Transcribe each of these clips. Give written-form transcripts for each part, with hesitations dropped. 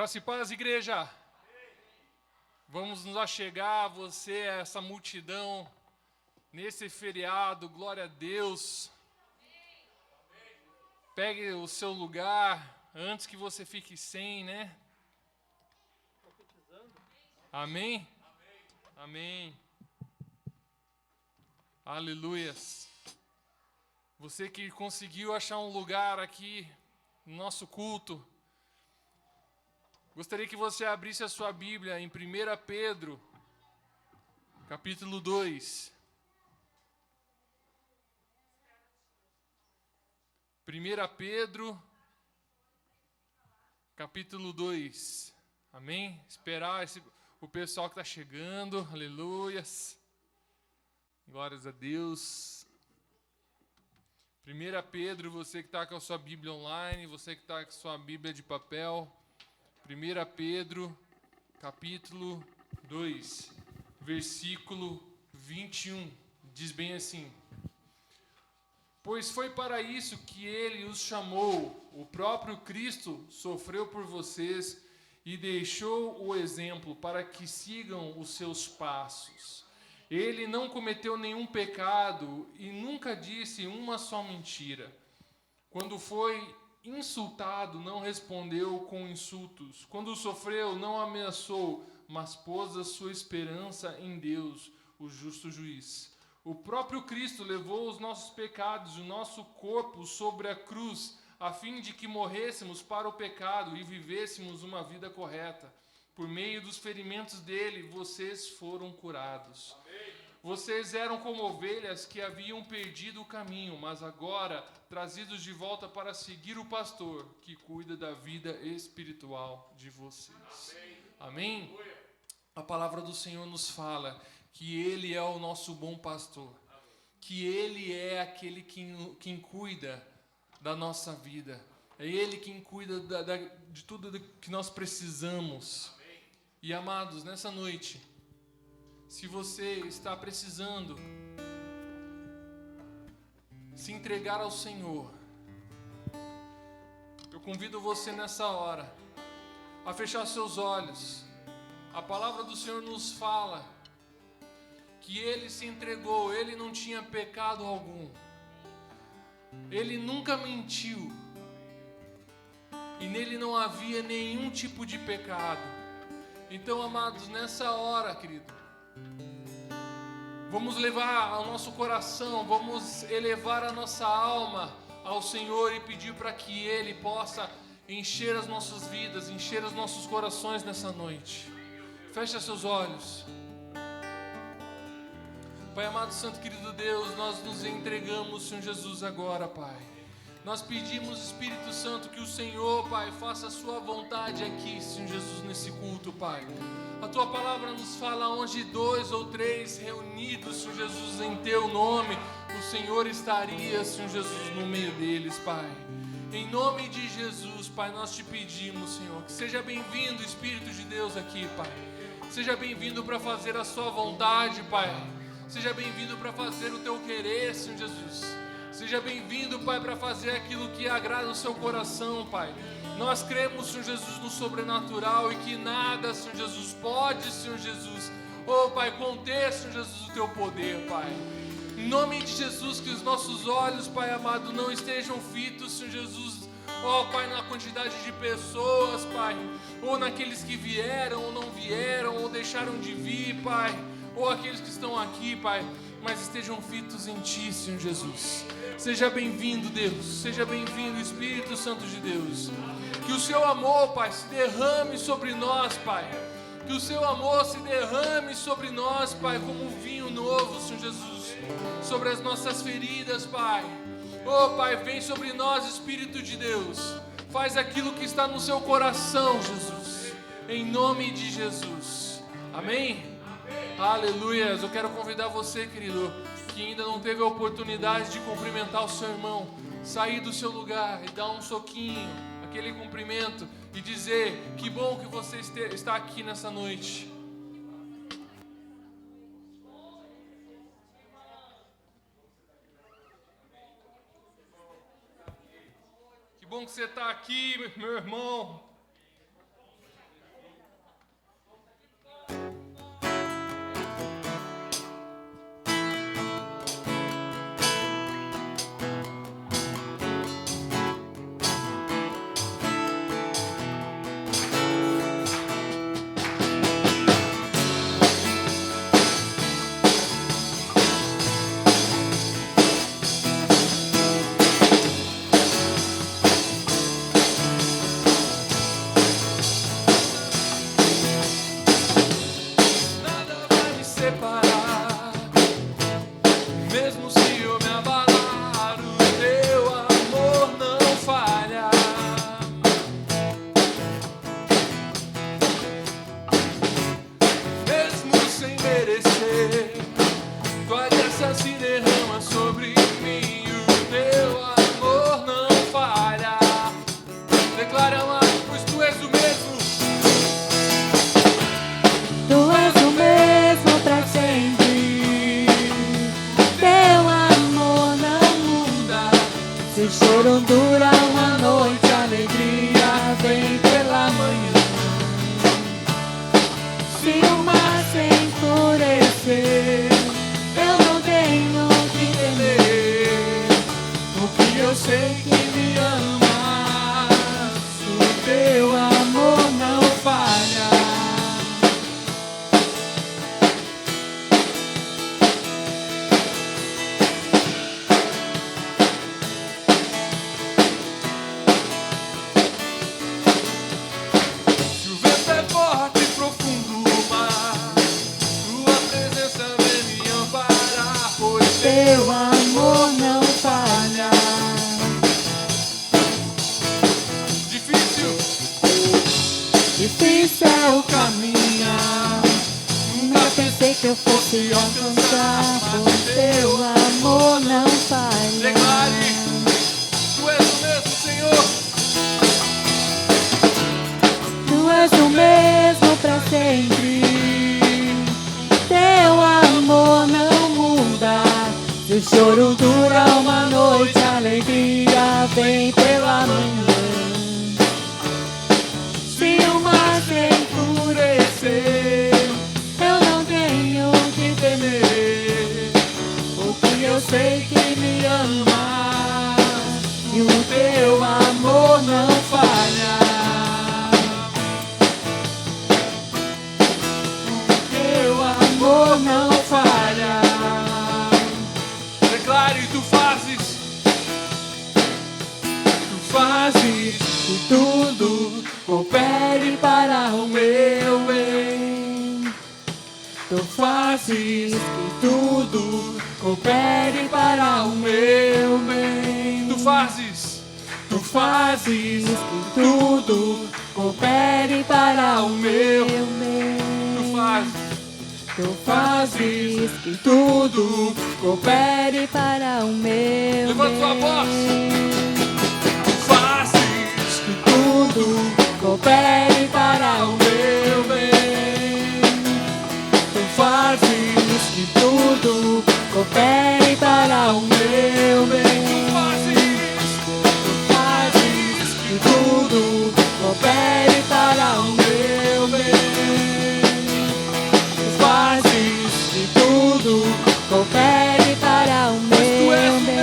Graça e paz, igreja. Vamos nos achegar a você, a essa multidão, nesse feriado, glória a Deus. Pegue o seu lugar, antes que você fique sem, né? Amém? Amém. Aleluias. Você que conseguiu achar um lugar aqui no nosso culto, gostaria que você abrisse a sua Bíblia em 1 Pedro, capítulo 2. 1 Pedro, capítulo 2. Amém? Esperar o pessoal que está chegando. Aleluias. Glórias a Deus. 1 Pedro, você que está com a sua Bíblia online, você que está com a sua Bíblia de papel. 1 Pedro, capítulo 2, versículo 21, diz bem assim: Pois foi para isso que ele os chamou, o próprio Cristo sofreu por vocês e deixou o exemplo para que sigam os seus passos. Ele não cometeu nenhum pecado e nunca disse uma só mentira. Quando foi insultado, não respondeu com insultos. Quando sofreu, não ameaçou, mas pôs a sua esperança em Deus, o justo juiz. O próprio Cristo levou os nossos pecados, o nosso corpo sobre a cruz, a fim de que morrêssemos para o pecado e vivêssemos uma vida correta. Por meio dos ferimentos dele, vocês foram curados. Amém. Vocês eram como ovelhas que haviam perdido o caminho, mas agora trazidos de volta para seguir o pastor que cuida da vida espiritual de vocês. Amém? Amém? A palavra do Senhor nos fala que Ele é o nosso bom pastor, que Ele é aquele quem cuida da nossa vida, é Ele quem cuida de tudo que nós precisamos. E amados, nessa noite, se você está precisando se entregar ao Senhor, eu convido você nessa hora a fechar seus olhos. A palavra do Senhor nos fala que Ele se entregou, Ele não tinha pecado algum, Ele nunca mentiu, e nele não havia nenhum tipo de pecado. Então, amados, nessa hora, querido, vamos levar ao nosso coração, vamos elevar a nossa alma ao Senhor e pedir para que Ele possa encher as nossas vidas, encher os nossos corações nessa noite. Feche seus olhos. Pai amado, santo, querido Deus, nós nos entregamos, Senhor Jesus, agora, Pai. Nós pedimos, Espírito Santo, que o Senhor, Pai, faça a sua vontade aqui, Senhor Jesus, nesse culto, Pai. A Tua palavra nos fala onde 2 ou 3 reunidos, Senhor Jesus, em Teu nome, o Senhor estaria, Senhor Jesus, no meio deles, Pai. Em nome de Jesus, Pai, nós te pedimos, Senhor, que seja bem-vindo, Espírito de Deus, aqui, Pai. Seja bem-vindo para fazer a sua vontade, Pai. Seja bem-vindo para fazer o Teu querer, Senhor Jesus. Seja bem-vindo, Pai, para fazer aquilo que agrada o seu coração, Pai. Nós cremos, Senhor Jesus, no sobrenatural e que nada, Senhor Jesus, pode, Senhor Jesus, Pai, conter, Senhor Jesus, o Teu poder, Pai. Em nome de Jesus, que os nossos olhos, Pai amado, não estejam fitos, Senhor Jesus, Pai, na quantidade de pessoas, Pai, ou naqueles que vieram ou não vieram, ou deixaram de vir, Pai, ou aqueles que estão aqui, Pai, mas estejam fitos em Ti, Senhor Jesus. Seja bem-vindo, Deus. Seja bem-vindo, Espírito Santo de Deus. Que o Seu amor, Pai, se derrame sobre nós, Pai. Que o Seu amor se derrame sobre nós, Pai, como um vinho novo, Senhor Jesus. Sobre as nossas feridas, Pai. Pai, vem sobre nós, Espírito de Deus. Faz aquilo que está no Seu coração, Jesus. Em nome de Jesus. Amém? Aleluias. Eu quero convidar você, querido, que ainda não teve a oportunidade de cumprimentar o seu irmão, sair do seu lugar e dar um soquinho, aquele cumprimento, e dizer: que bom que você está aqui nessa noite. Que bom que você está aqui, meu irmão. Se o choro dura uma noite, a alegria vem pela manhã. Se o mar se enfurecer, eu não tenho que temer, porque eu sei que me amas, o teu amor não falha. Teu amor não falha. Difícil é o caminhar. Nunca pensei que eu fosse alcançar, pois teu amor não falha. Declare, tu és o mesmo, Senhor. Tu és o mesmo pra sempre. Teu amor não muda. Se o choro dura uma noite, a alegria vem pela manhã. Se o mar se enfurecer, eu não tenho que temer, porque eu sei que me amas e o teu amor não falha. O teu amor não falha. Declare, tu fazes que tudo coopere para o meu bem. Tu fazes que tudo coopere para o meu bem. Tu fazes que tudo coopere para o meu bem. Tu fazes que tudo coopere para o meu Levanta bem. tua voz. Que tudo coopere para o meu bem. Tu fazes que tudo coopere para o meu bem. Tu fazes que tudo coopere para o meu bem. Tu fazes que tudo coopere para o meu bem.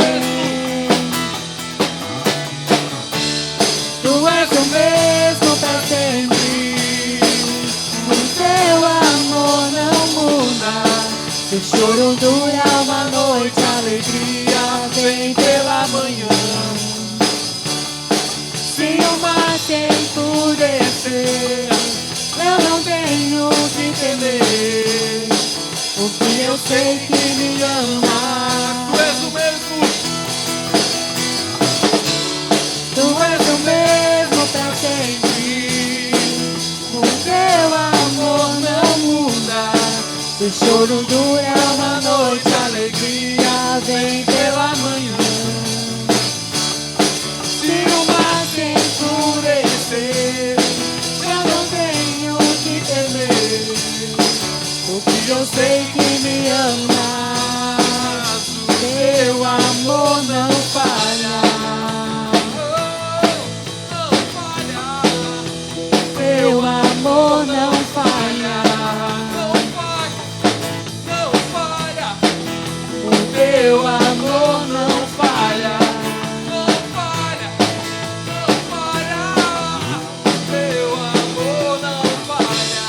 Tu és o mesmo pra sempre. O teu amor não muda. Se o choro dura uma noite, a alegria vem pela manhã. Se o mar se enfurecer, eu não tenho que temer, porque eu sei que me amas. Tu és o mesmo. Tu és o mesmo pra sempre. O teu amor não muda. Se o choro dura uma noite, a alegria vem pela manhã. Se o mar se enfurecer, eu não tenho que temer, porque eu sei que me amas. O teu amor não falha. Teu amor não falha. O teu amor não falha. Teu amor não falha.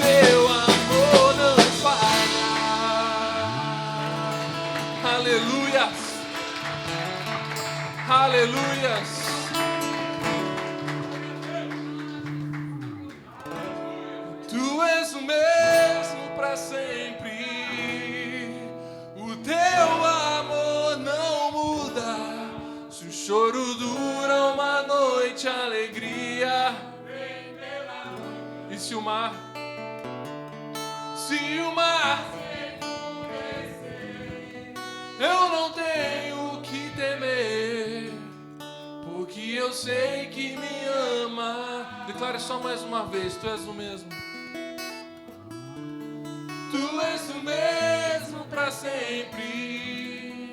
Teu amor não falha. Aleluias. Aleluias. Tu és o mesmo pra sempre. O teu amor não muda. Se o choro dura uma noite, a alegria vem pela noite. E se o mar eu não tenho que temer, porque eu sei que me ama. Declare só mais uma vez, tu és o mesmo. Tu és o mesmo pra pra sempre.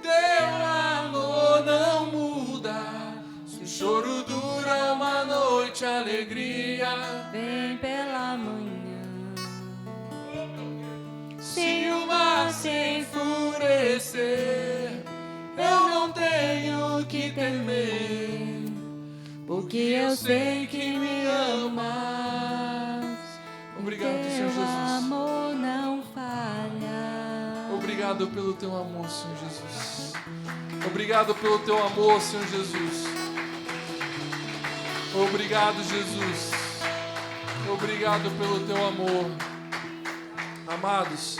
Teu amor não muda. Se o choro dura uma noite, a alegria vem pela manhã. Se o mar se enfurecer, eu não tenho que temer, Porque eu sei que me amas. Obrigado, Senhor Teu Jesus. amor não falha. Obrigado pelo teu amor, Senhor Jesus. Obrigado pelo teu amor, Senhor Jesus. Obrigado, Jesus. Obrigado pelo teu amor. Amados,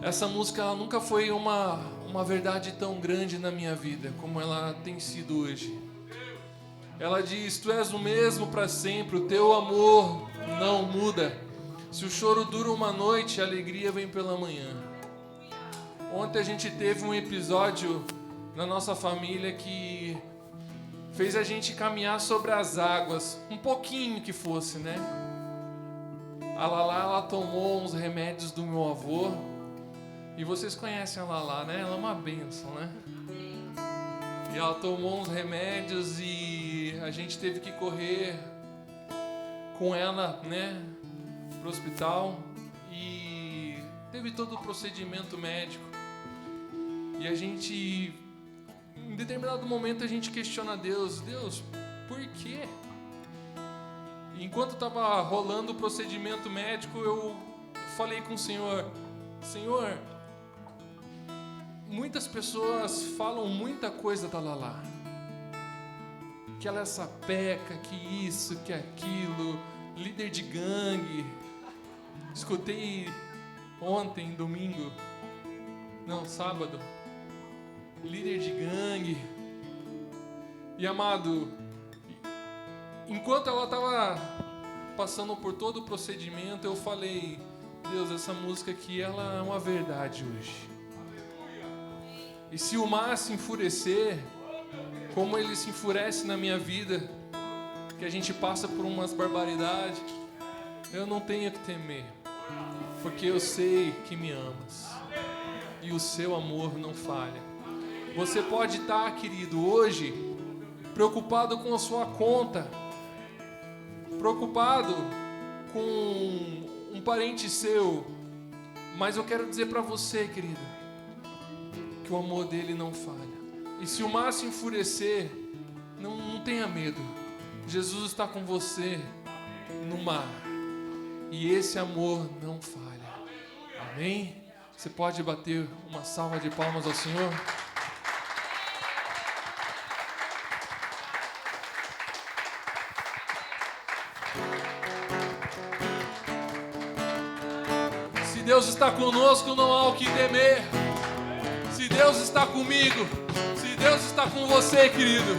essa música ela nunca foi uma verdade tão grande na minha vida como ela tem sido hoje. Ela diz: Tu és o mesmo para sempre, o teu amor não muda. Se o choro dura uma noite, a alegria vem pela manhã. Ontem a gente teve um episódio na nossa família que fez a gente caminhar sobre as águas, um pouquinho que fosse, né? A Lala, ela tomou uns remédios do meu avô. E vocês conhecem a Lala, né? Ela é uma bênção, né? E ela tomou uns remédios e a gente teve que correr com ela, né? Pro hospital. E teve todo o procedimento médico. E a gente, em determinado momento, a gente questiona Deus. Deus, por quê? Enquanto estava rolando o procedimento médico, eu falei com o Senhor: Senhor, muitas pessoas falam muita coisa da Lala. Que ela é sapeca, que isso, que aquilo, líder de gangue. Escutei ontem, domingo, não, sábado, líder de gangue. E amado, enquanto ela estava passando por todo o procedimento, eu falei: Deus, essa música aqui, ela é uma verdade hoje. E se o mar se enfurecer, como ele se enfurece na minha vida, que a gente passa por umas barbaridades, eu não tenho que temer, porque eu sei que me amas e o seu amor não falha. Você pode estar, querido, hoje preocupado com a sua conta, preocupado com um parente seu, mas eu quero dizer para você, querido, que o amor dele não falha. E se o mar se enfurecer, não tenha medo. Jesus está com você no mar. E esse amor não falha. Amém? Você pode bater uma salva de palmas ao Senhor? Se Deus está conosco, não há o que temer. Se Deus está comigo, se Deus está com você, querido,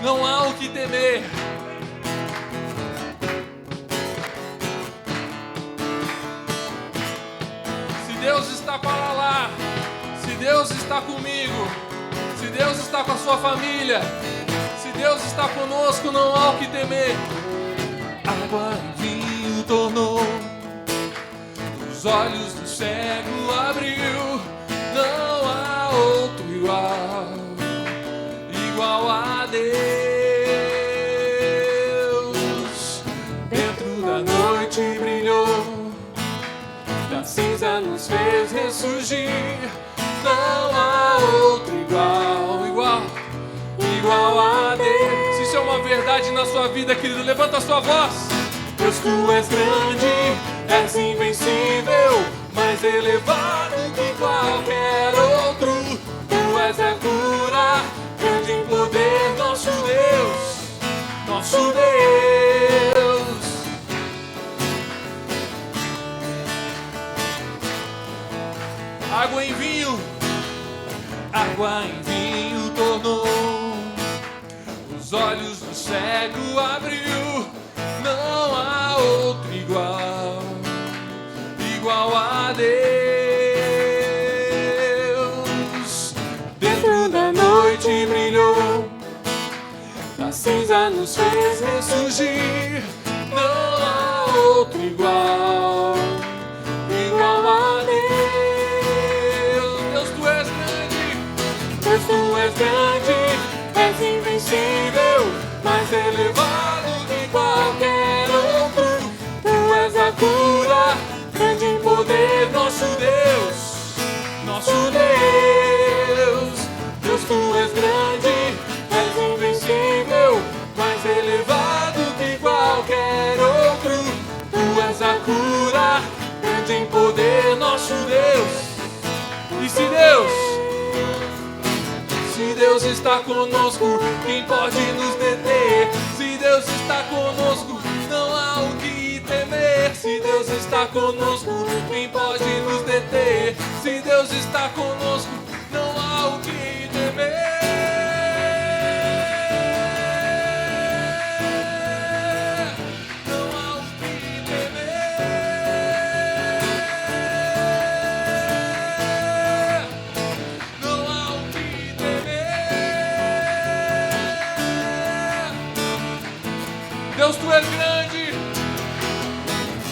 não há o que temer. Se Deus está para lá, se Deus está comigo, se Deus está com a sua família, se Deus está conosco, não há o que temer. Água em vinho tornou, os olhos do cego abriu. Não há outro igual a Deus. Dentro da noite brilhou, da cinza nos fez ressurgir. Não há outro igual a Deus. Se isso é uma verdade na sua vida, querido, levanta a sua voz. Deus, tu és grande, és invencível, mais elevado que qualquer outro. Tu és a cura, grande em poder, nosso Deus, nosso Deus. Água em vinho tornou, os olhos do cego abriu. Não há outro igual a Deus. Dentro da noite brilhou, da cinza nos fez ressurgir. Não há outro igual a Deus. és grande, és invencível, mais elevado que qualquer outro. Tu és a cura, grande em poder, nosso Deus, nosso Deus. Deus, tu és grande, és invencível, mais elevado que qualquer outro. Tu és a cura, grande em poder, nosso Deus. E se Deus está conosco, quem pode nos deter? Se Deus está conosco, não há o que temer. Se Deus está conosco, quem pode nos deter? Se Deus está conosco, não há o que temer. Deus, tu és grande,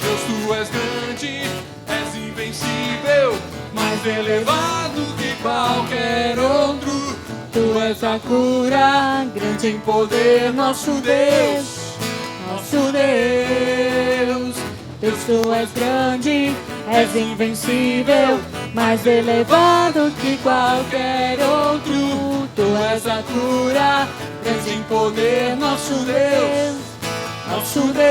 Deus, tu és grande, és invencível, mais elevado que qualquer outro. Tu és a cura, grande em poder, nosso Deus, nosso Deus. Deus, tu és grande, és invencível, mais elevado que qualquer outro. Tu és a cura, grande em poder, nosso Deus. Nosso Deus,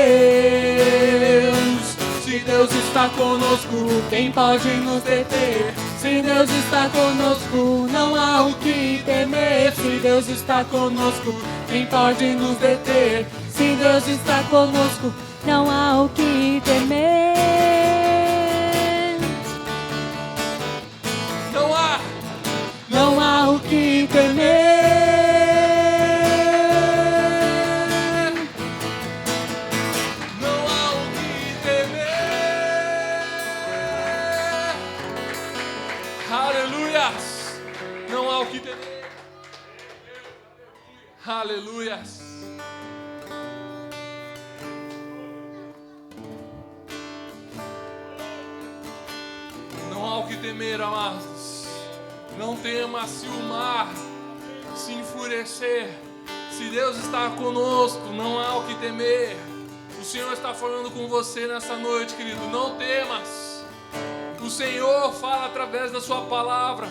se Deus está conosco, quem pode nos deter? Se Deus está conosco, não há o que temer. Se Deus está conosco, quem pode nos deter? Se Deus está conosco, não há o que temer. Não há o que temer. Não há o que temer. Aleluias. Não há o que temer, amados. Não tema se o mar se enfurecer. Se Deus está conosco, não há o que temer. O Senhor está falando com você nessa noite, querido. Não temas. O Senhor fala através da sua palavra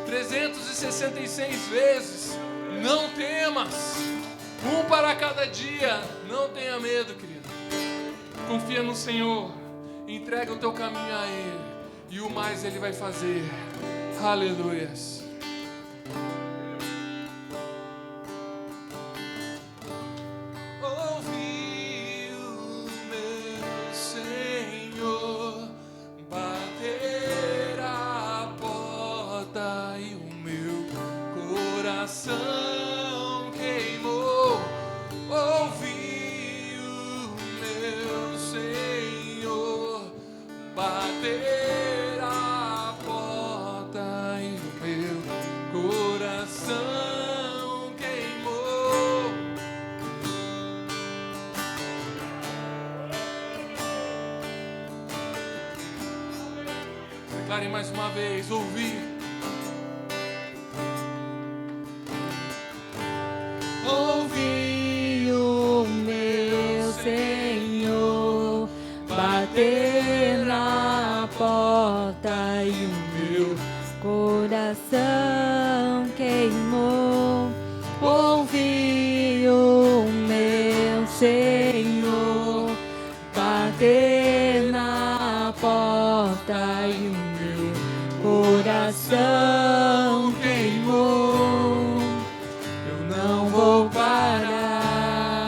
366 vezes. Não temas. Um para cada dia. Não tenha medo, querido. Confia no Senhor. Entrega o teu caminho a Ele. E o mais Ele vai fazer. Aleluias. Ouvi o meu Senhor bater a porta e o meu coração queimou. Ouvi o meu Senhor bater a porta e o meu coração queimou. Declare mais uma vez, ouvi. Ouvi o meu Senhor bater na porta e o meu coração queimou. Ouvi o meu Senhor bater na porta e o meu coração queimou. Não vou parar,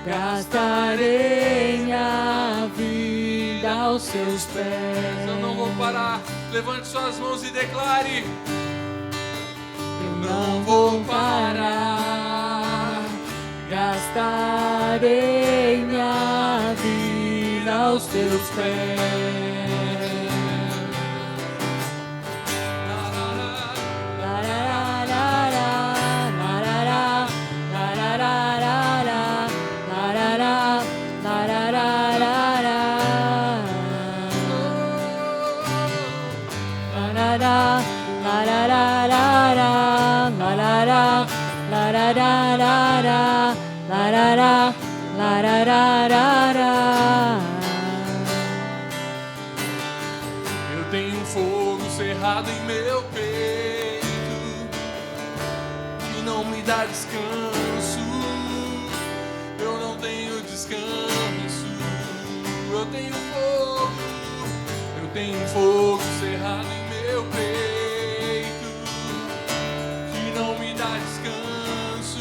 gastarei minha vida aos seus pés. Eu não vou parar. Levante suas mãos e declare. Eu não vou parar, gastarei minha vida aos teus pés. La la la la la. larará, larararará, larará, larararará. Eu tenho um fogo cerrado em meu peito que não me dá descanso. Eu não tenho descanso. Eu tenho um fogo cerrado em meu peito que não me dá descanso.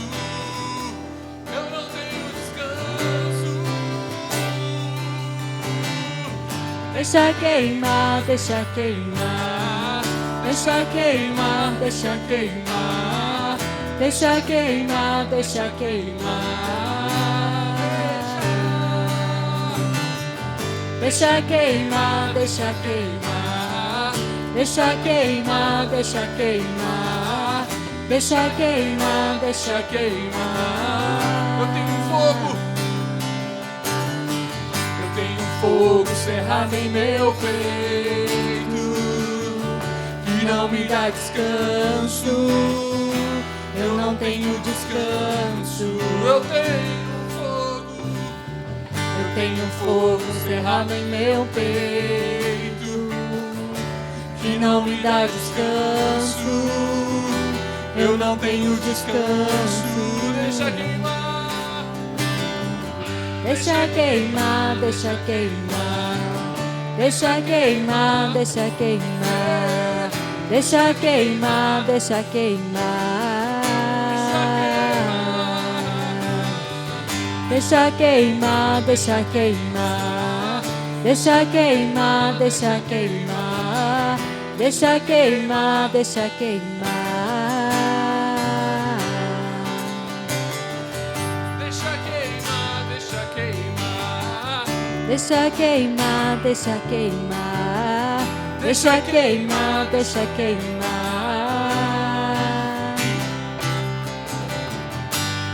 Eu não tenho descanso. Deixa queimar, deixa queimar, deixa queimar, deixa queimar, deixa queimar, deixa queimar. Deixa queimar, deixa queimar, deixa queimar, deixa queimar, deixa queimar, deixa queimar. Eu tenho um fogo cerrado em meu peito que não me dá descanso. Eu não tenho descanso. Eu tenho um fogo cerrado em meu peito que não me dá descanso. Eu não tenho descanso. Deixa queimar. Deixa queimar, deixa queimar, deixa queimar, deixa queimar, deixa queimar, deixa queimar. Deixa queimar, deixa queimar, deixa queimar, deixa queimar, deixa queimar, deixa queimar. Deixa queimar, deixa queimar. Deixa queimar, deixa queimar, deixa queimar, deixa queimar.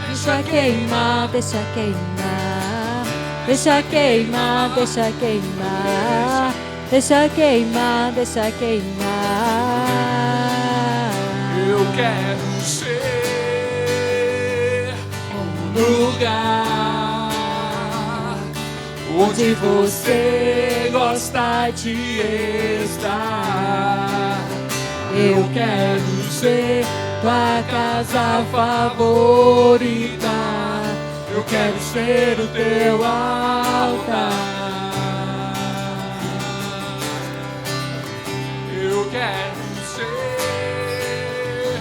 Deixa queimar, deixa queimar, deixa queimar, deixa queimar, deixa queimar, deixa queimar. Eu quero ser um lugar onde você gosta de estar. Eu quero ser tua casa favorita. Eu quero ser o teu altar. Eu quero ser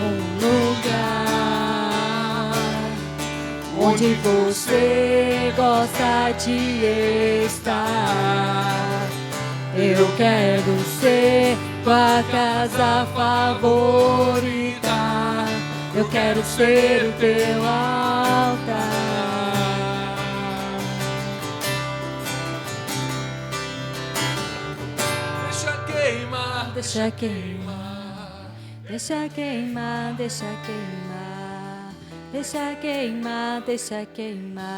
um lugar onde você gosta de estar. Eu quero ser tua casa favorita. Eu quero ser o teu altar. Deixa queimar, Deixa queimar, deixa queimar, deixa queimar, deixa queimar, deixa queimar.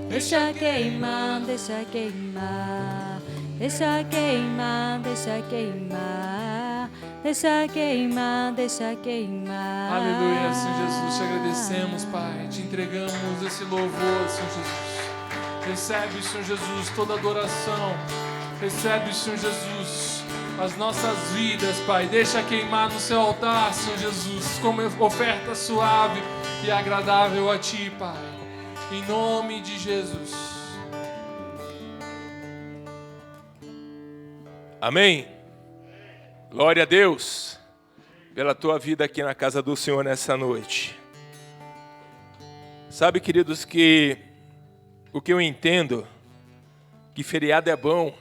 Deixa queimar, deixa queimar, deixa queimar, deixa queimar, deixa queimar, deixa queimar. Aleluia, Senhor Jesus, te agradecemos, Pai, te entregamos esse louvor, Senhor Jesus. Recebe, Senhor Jesus, toda adoração. Recebe, Senhor Jesus, as nossas vidas, Pai. Deixa queimar no seu altar, Senhor Jesus, como oferta suave e agradável a Ti, Pai. Em nome de Jesus. Amém. Glória a Deus pela tua vida aqui na casa do Senhor nessa noite. Sabe, queridos, que o que eu entendo, que feriado é bom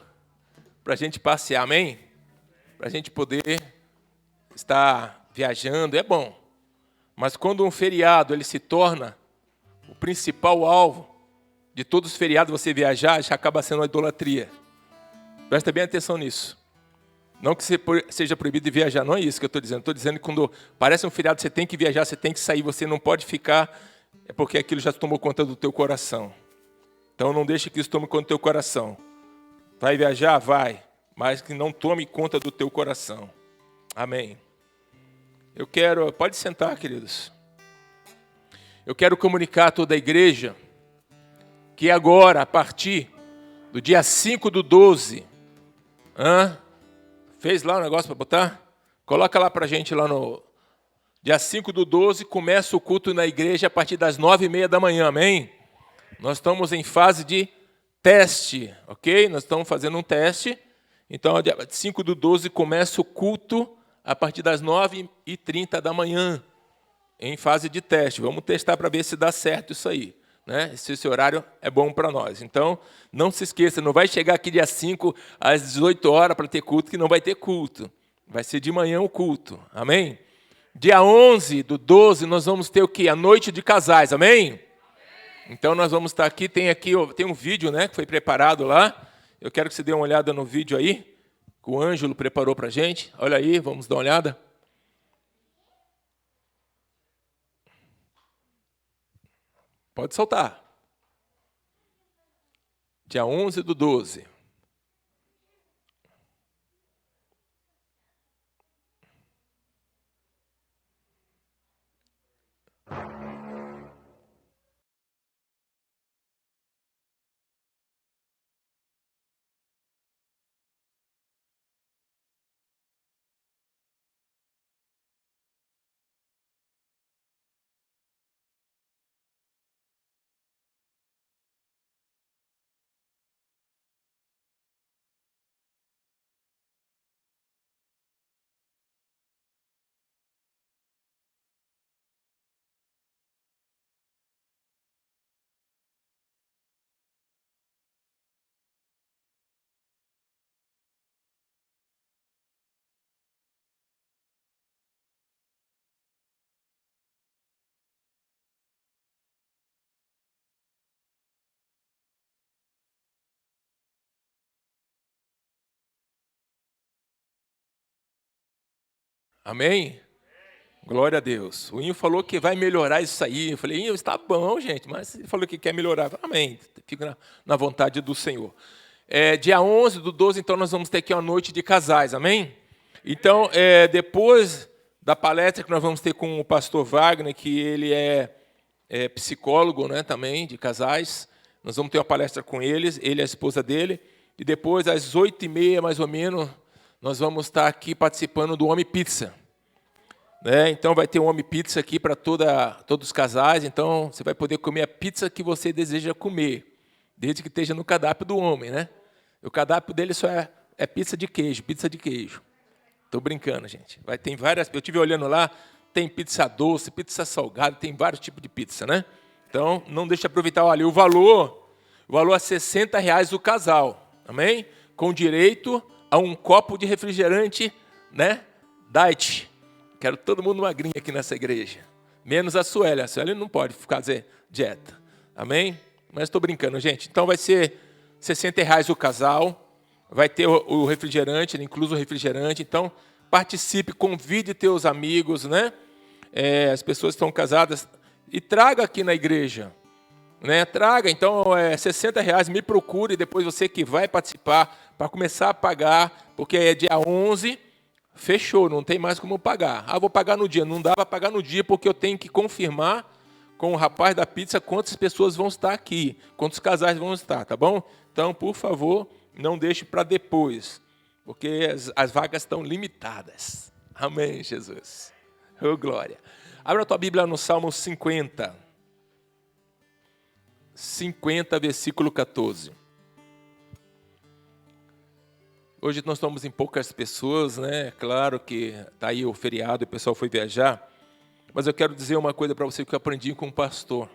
para a gente passear, amém? Para a gente poder estar viajando, é bom. Mas quando um feriado ele se torna o principal alvo de todos os feriados, você viajar, já acaba sendo uma idolatria. Presta bem atenção nisso. Não que seja proibido de viajar, não é isso que eu estou dizendo. Estou dizendo que quando parece um feriado, você tem que viajar, você tem que sair, você não pode ficar, é porque aquilo já tomou conta do teu coração. Então não deixe que isso tome conta do teu coração. Vai viajar? Vai. mas que não tome conta do teu coração. Amém. Pode sentar, queridos. Eu quero comunicar a toda a igreja que agora, a partir do dia 5/12, fez lá o negócio para botar? Coloca lá para a gente lá no dia 5/12, começa o culto na igreja a partir das 9:30 da manhã, amém? Nós estamos em fase de teste, ok? Nós estamos fazendo um teste, então dia 5/12 começa o culto a partir das 9:30 da manhã, em fase de teste. Vamos testar para ver se dá certo isso aí, né? Se esse horário é bom para nós. Então, não se esqueça, não vai chegar aqui dia 5 às 18 horas para ter culto, que não vai ter culto. Vai ser de manhã o culto, amém? Dia 11/12 nós vamos ter o quê? A noite de casais, amém? Então nós vamos estar aqui, tem um vídeo, né, que foi preparado lá. Eu quero que você dê uma olhada no vídeo aí, que o Ângelo preparou para a gente. Olha aí, vamos dar uma olhada. Pode soltar. Dia 11/12. Amém? Glória a Deus. O Inho falou que vai melhorar isso aí. Eu falei, Inho, está bom, gente, mas ele falou que quer melhorar. Amém. Fica na vontade do Senhor. Dia 11/12, então, nós vamos ter aqui uma noite de casais, amém? Então, depois da palestra que nós vamos ter com o pastor Wagner, que ele é psicólogo, né, também, de casais, nós vamos ter uma palestra com eles, ele e a esposa dele, e depois, às 8:30, mais ou menos, nós vamos estar aqui participando do Homem Pizza. Então, vai ter um Homem Pizza aqui para todos os casais, então, você vai poder comer a pizza que você deseja comer, desde que esteja no cardápio do homem, né? O cardápio dele só é pizza de queijo. Estou brincando, gente. Tem várias, eu estive olhando lá, tem pizza doce, pizza salgada, tem vários tipos de pizza, né? Então, não deixe de aproveitar. Olha, o valor é R$60 o casal, amém? Com direito a um copo de refrigerante, né? Diet. Quero todo mundo magrinho aqui nessa igreja. Menos a Sueli. A Sueli não pode fazer dieta. Amém? Mas estou brincando, gente. Então vai ser R$60 o casal. Vai ter o refrigerante, incluso o refrigerante. Então, participe, convide teus amigos, né? As pessoas que estão casadas. E traga aqui na igreja. Né? Traga, então, R$60. Me procure, depois você que vai participar, para começar a pagar, porque é dia 11, fechou, não tem mais como pagar. Vou pagar no dia. Não dá para pagar no dia, porque eu tenho que confirmar com o rapaz da pizza quantas pessoas vão estar aqui, quantos casais vão estar, tá bom? Então, por favor, não deixe para depois, porque as vagas estão limitadas. Amém, Jesus. Oh, glória. Abra a tua Bíblia no Salmo 50. 50, versículo 14. Hoje nós estamos em poucas pessoas, né? Claro que está aí o feriado e o pessoal foi viajar. Mas eu quero dizer uma coisa para você que eu aprendi com um pastor.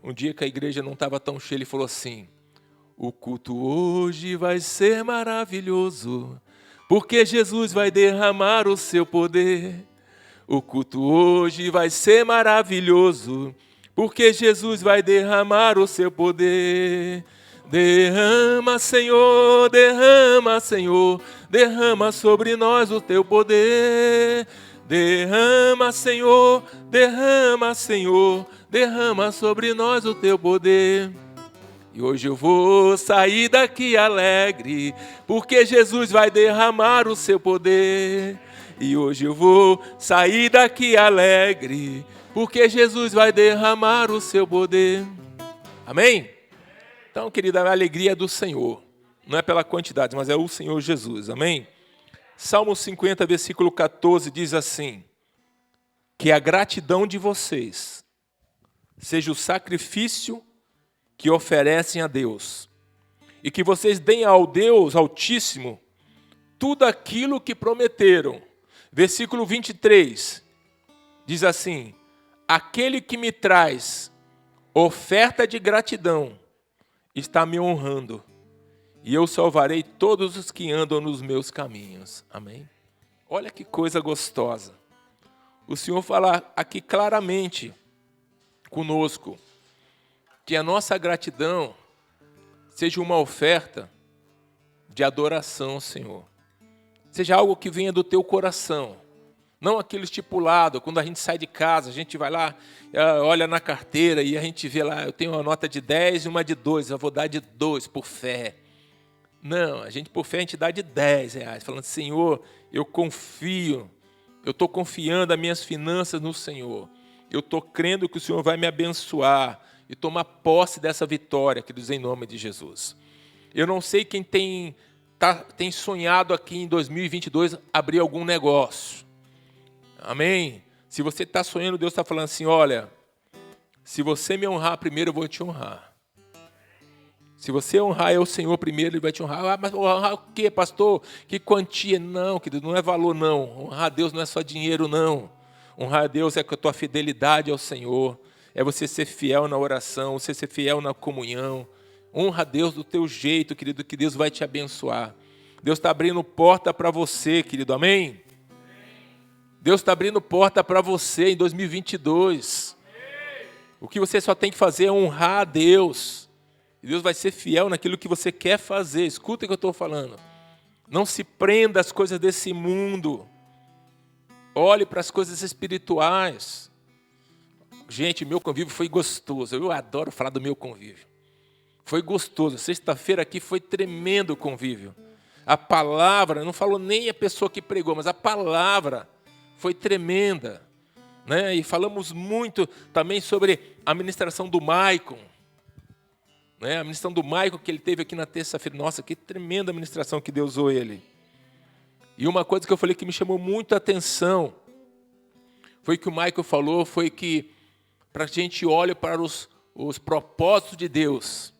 Um dia que a igreja não estava tão cheia, ele falou assim: o culto hoje vai ser maravilhoso, porque Jesus vai derramar o seu poder. O culto hoje vai ser maravilhoso, porque Jesus vai derramar o seu poder. Derrama, Senhor, derrama, Senhor, derrama sobre nós o teu poder. Derrama, Senhor, derrama, Senhor, derrama sobre nós o teu poder. E hoje eu vou sair daqui alegre, porque Jesus vai derramar o seu poder. E hoje eu vou sair daqui alegre, porque Jesus vai derramar o seu poder. Amém? Então, querida, a alegria é do Senhor. Não é pela quantidade, mas é o Senhor Jesus. Amém? Salmo 50, versículo 14, diz assim: que a gratidão de vocês seja o sacrifício que oferecem a Deus, e que vocês deem ao Deus Altíssimo tudo aquilo que prometeram. Versículo 23, diz assim: aquele que me traz oferta de gratidão está me honrando, e eu salvarei todos os que andam nos meus caminhos. Amém? Olha que coisa gostosa. O Senhor fala aqui claramente conosco que a nossa gratidão seja uma oferta de adoração ao Senhor. Seja algo que venha do teu coração. Não aquilo estipulado, quando a gente sai de casa, a gente vai lá, olha na carteira e a gente vê lá, eu tenho uma nota de 10 e uma de 2, eu vou dar de 2 por fé. Não, a gente por fé a gente dá de 10 reais, falando: Senhor, eu confio, eu estou confiando as minhas finanças no Senhor. Eu estou crendo que o Senhor vai me abençoar e tomar posse dessa vitória, queridos, em nome de Jesus. Eu não sei quem tem sonhado aqui em 2022 abrir algum negócio. Amém? Se você está sonhando, Deus está falando assim: olha, se você me honrar primeiro, eu vou te honrar. Se você honrar o Senhor primeiro, Ele vai te honrar. Ah, mas honrar o quê, pastor? Que quantia? Não, querido, não é valor, não. Honrar a Deus não é só dinheiro, não. Honrar a Deus é com a tua fidelidade ao Senhor. É você ser fiel na oração, você ser fiel na comunhão. Honra a Deus do teu jeito, querido, que Deus vai te abençoar. Deus está abrindo porta para você, querido, amém? Deus está abrindo porta para você em 2022. O que você só tem que fazer é honrar a Deus. E Deus vai ser fiel naquilo que você quer fazer. Escuta o que eu estou falando. Não se prenda às coisas desse mundo. Olhe para as coisas espirituais. Gente, meu convívio foi gostoso. Eu adoro falar do meu convívio. Foi gostoso. Sexta-feira aqui foi tremendo o convívio. A palavra, não falou nem a pessoa que pregou, mas a palavra foi tremenda. Né? E falamos muito também sobre a ministração do Maicon. Né? A ministração do Maicon que ele teve aqui na terça-feira. Nossa, que tremenda ministração que Deus usou ele. E uma coisa que eu falei que me chamou muito a atenção foi que o Maicon falou, foi que para a gente olhe para os propósitos de Deus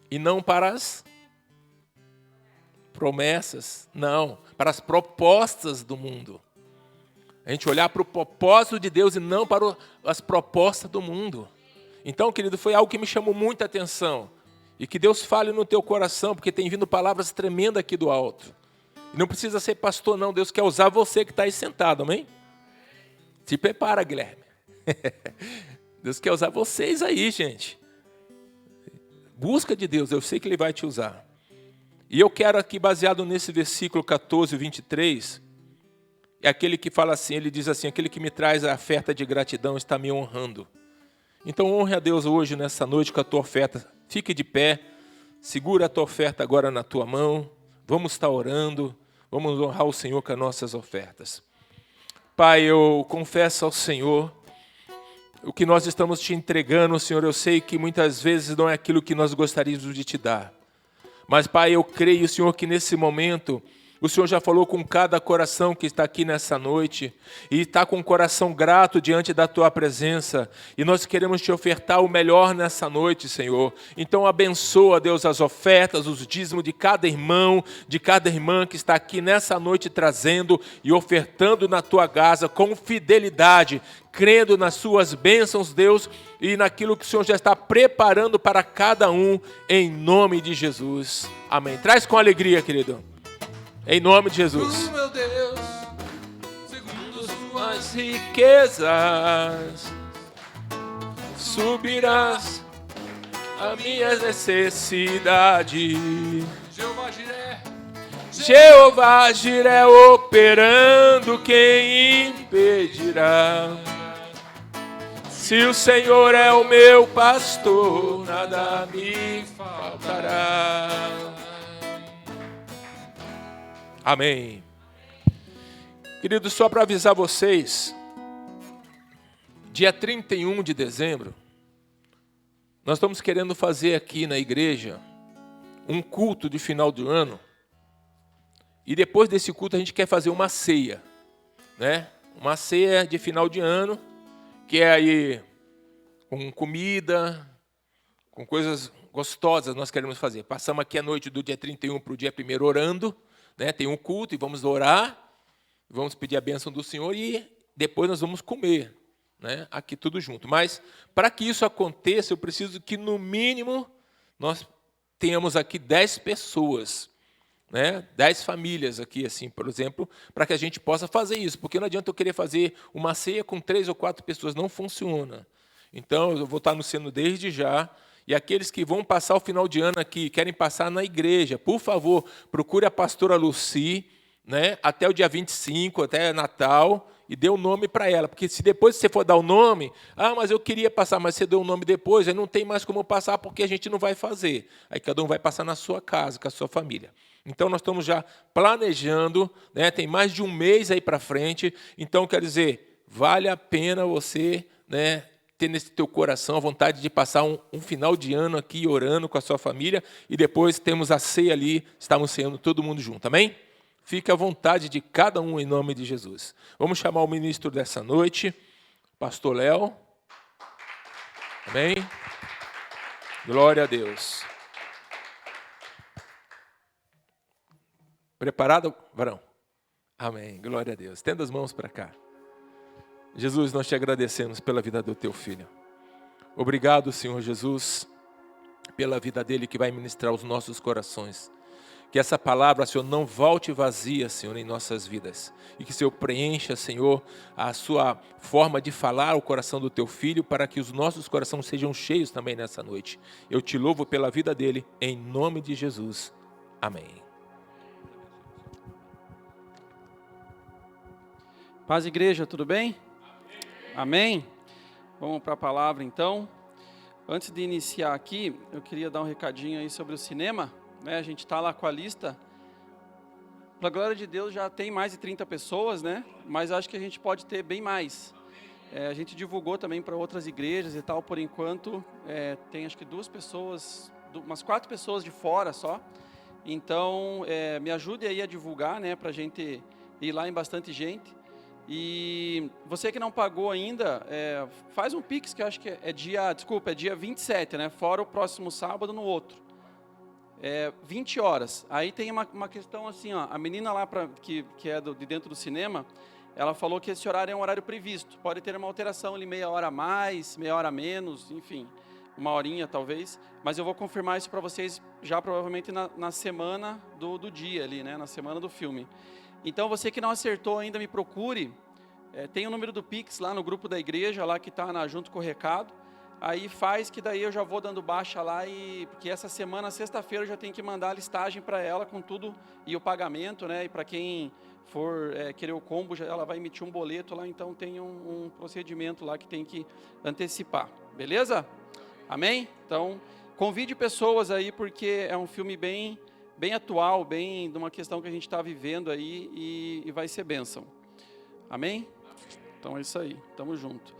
e não para as promessas, não, para as propostas do mundo. A gente olhar para o propósito de Deus e não para as propostas do mundo. Então, querido, foi algo que me chamou muita atenção. E que Deus fale no teu coração, porque tem vindo palavras tremendas aqui do alto. E não precisa ser pastor, não. Deus quer usar você que está aí sentado, amém? Se prepara, Guilherme. Deus quer usar vocês aí, gente. Busca de Deus, eu sei que Ele vai te usar. E eu quero aqui, baseado nesse versículo 14, 23, é aquele que fala assim, ele diz assim: aquele que me traz a oferta de gratidão está me honrando. Então honre a Deus hoje, nessa noite, com a tua oferta. Fique de pé, segura a tua oferta agora na tua mão. Vamos estar orando, vamos honrar o Senhor com as nossas ofertas. Pai, eu confesso ao Senhor o que nós estamos te entregando, Senhor. Eu sei que muitas vezes não é aquilo que nós gostaríamos de te dar. Mas, Pai, eu creio, Senhor, que nesse momento o Senhor já falou com cada coração que está aqui nessa noite e está com o coração grato diante da Tua presença. E nós queremos Te ofertar o melhor nessa noite, Senhor. Então abençoa, Deus, as ofertas, os dízimos de cada irmão, de cada irmã que está aqui nessa noite trazendo e ofertando na Tua casa com fidelidade, crendo nas Suas bênçãos, Deus, e naquilo que o Senhor já está preparando para cada um, em nome de Jesus. Amém. Traz com alegria, querido. Em nome de Jesus. Meu Deus, segundo suas riquezas, subirás a minha necessidade. Jeová Jiré operando, quem impedirá? Se Se o Senhor é o meu pastor, nada me faltará. Amém. Queridos, só para avisar vocês, dia 31 de dezembro, nós estamos querendo fazer aqui na igreja um culto de final do ano. E depois desse culto a gente quer fazer uma ceia, né? Uma ceia de final de ano, que é aí com comida, com coisas gostosas nós queremos fazer. Passamos aqui a noite do dia 31 para o dia 1º orando, né? Tem um culto e vamos orar, vamos pedir a bênção do Senhor e depois nós vamos comer, né? Aqui tudo junto. Mas para que isso aconteça, eu preciso que no mínimo nós tenhamos aqui 10 pessoas, né? 10 famílias aqui, assim, por exemplo, para que a gente possa fazer isso. Porque não adianta eu querer fazer uma ceia com 3 ou 4 pessoas, não funciona. Então, eu vou estar anunciando desde já. E aqueles que vão passar o final de ano aqui, querem passar na igreja, por favor, procure a pastora Lucy, né? Até o dia 25, até Natal, e dê o nome para ela. Porque se depois você for dar o nome, mas eu queria passar, mas você deu o nome depois, aí não tem mais como passar, porque a gente não vai fazer. Aí cada um vai passar na sua casa, com a sua família. Então, nós estamos já planejando, né? Tem mais de um mês aí para frente. Então, quer dizer, vale a pena você, né, ter nesse teu coração a vontade de passar um final de ano aqui orando com a sua família e depois temos a ceia ali, estamos ceando todo mundo junto, amém? Fique à vontade de cada um em nome de Jesus. Vamos chamar o ministro dessa noite, pastor Léo. Amém? Glória a Deus. Preparado, varão? Amém. Glória a Deus. Estenda as mãos para cá. Jesus, nós te agradecemos pela vida do teu filho. Obrigado, Senhor Jesus, pela vida dele que vai ministrar os nossos corações. Que essa palavra, Senhor, não volte vazia, Senhor, em nossas vidas. E que o Senhor preencha, Senhor, a sua forma de falar o coração do teu filho para que os nossos corações sejam cheios também nessa noite. Eu te louvo pela vida dele, em nome de Jesus. Amém. Paz, igreja, tudo bem? Amém? Vamos para a palavra, então. Antes de iniciar aqui, eu queria dar um recadinho aí sobre o cinema. Né? A gente está lá com a lista. Para a glória de Deus, já tem mais de 30 pessoas, né? Mas acho que a gente pode ter bem mais. A gente divulgou também para outras igrejas e tal, por enquanto. Tem acho que 2 pessoas, umas 4 pessoas de fora só. Então, me ajude aí a divulgar, né? Para a gente ir lá em bastante gente. E você que não pagou ainda, faz um Pix, que eu acho que é dia 27, né? Fora o próximo sábado, no outro. 20 horas. Aí tem uma questão assim, ó, a menina lá que é de dentro do cinema, ela falou que esse horário é um horário previsto. Pode ter uma alteração ali, meia hora a mais, meia hora a menos, enfim, uma horinha talvez. Mas eu vou confirmar isso para vocês já provavelmente na semana do dia ali, né? Na semana do filme. Então, você que não acertou ainda, me procure. Tem o número do Pix lá no grupo da igreja, lá que está junto com o recado. Aí faz que daí eu já vou dando baixa lá, porque essa semana, sexta-feira, eu já tenho que mandar a listagem para ela com tudo e o pagamento, né? E para quem for querer o combo, ela vai emitir um boleto lá, então tem um procedimento lá que tem que antecipar. Beleza? Amém? Então, convide pessoas aí, porque é um filme bem atual, bem de uma questão que a gente está vivendo aí e vai ser bênção. Amém? Então é isso aí, tamo junto.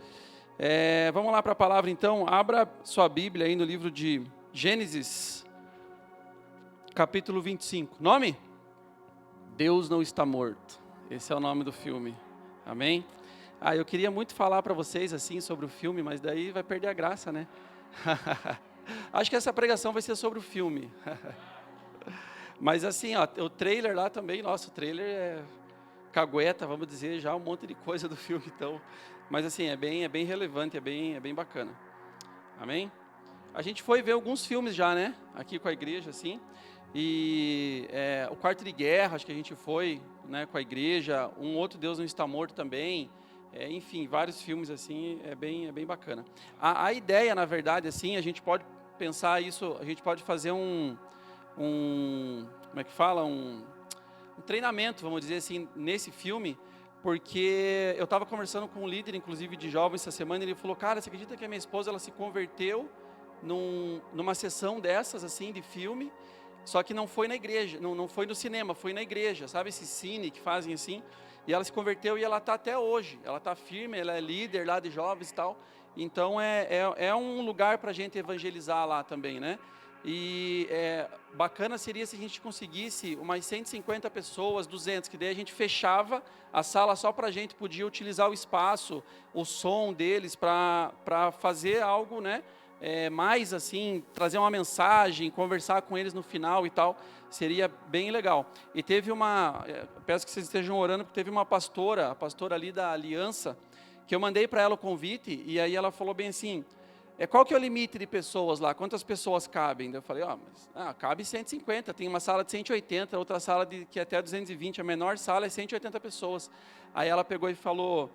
Vamos lá para a palavra então. Abra sua Bíblia aí no livro de Gênesis, capítulo 25. Nome? Deus não está morto. Esse é o nome do filme. Amém? Eu queria muito falar para vocês assim sobre o filme, mas daí vai perder a graça, né? Acho que essa pregação vai ser sobre o filme. Mas assim, ó, o trailer lá também, nossa, o trailer é cagueta, vamos dizer, já um monte de coisa do filme, então. Mas assim, é bem relevante, é bem bacana. Amém? A gente foi ver alguns filmes já, né? Aqui com a igreja, assim. E o Quarto de Guerra, acho que a gente foi, né, com a igreja. Um outro Deus não está morto também. Enfim, vários filmes assim, é bem bacana. A ideia, na verdade, assim, a gente pode pensar isso, a gente pode fazer como é que fala? Um treinamento, vamos dizer assim, nesse filme, porque eu estava conversando com um líder, inclusive de jovens, essa semana, e ele falou, cara, você acredita que a minha esposa, ela se converteu numa sessão dessas, assim, de filme, só que não foi na igreja, não foi no cinema, foi na igreja, sabe, esse cine que fazem assim, e ela se converteu e ela está até hoje, ela está firme, ela é líder lá de jovens e tal, então é um lugar para a gente evangelizar lá também, né? E bacana seria se a gente conseguisse umas 150 pessoas, 200, que daí a gente fechava a sala só para a gente, podia utilizar o espaço, o som deles para fazer algo, né? Mais assim, trazer uma mensagem, conversar com eles no final e tal, seria bem legal. E teve peço que vocês estejam orando, porque teve uma pastora, a pastora ali da Aliança, que eu mandei para ela o convite, e aí ela falou bem assim, qual que é o limite de pessoas lá? Quantas pessoas cabem? Eu falei, cabe 150, tem uma sala de 180, outra sala que é até 220, a menor sala é 180 pessoas. Aí ela pegou e falou,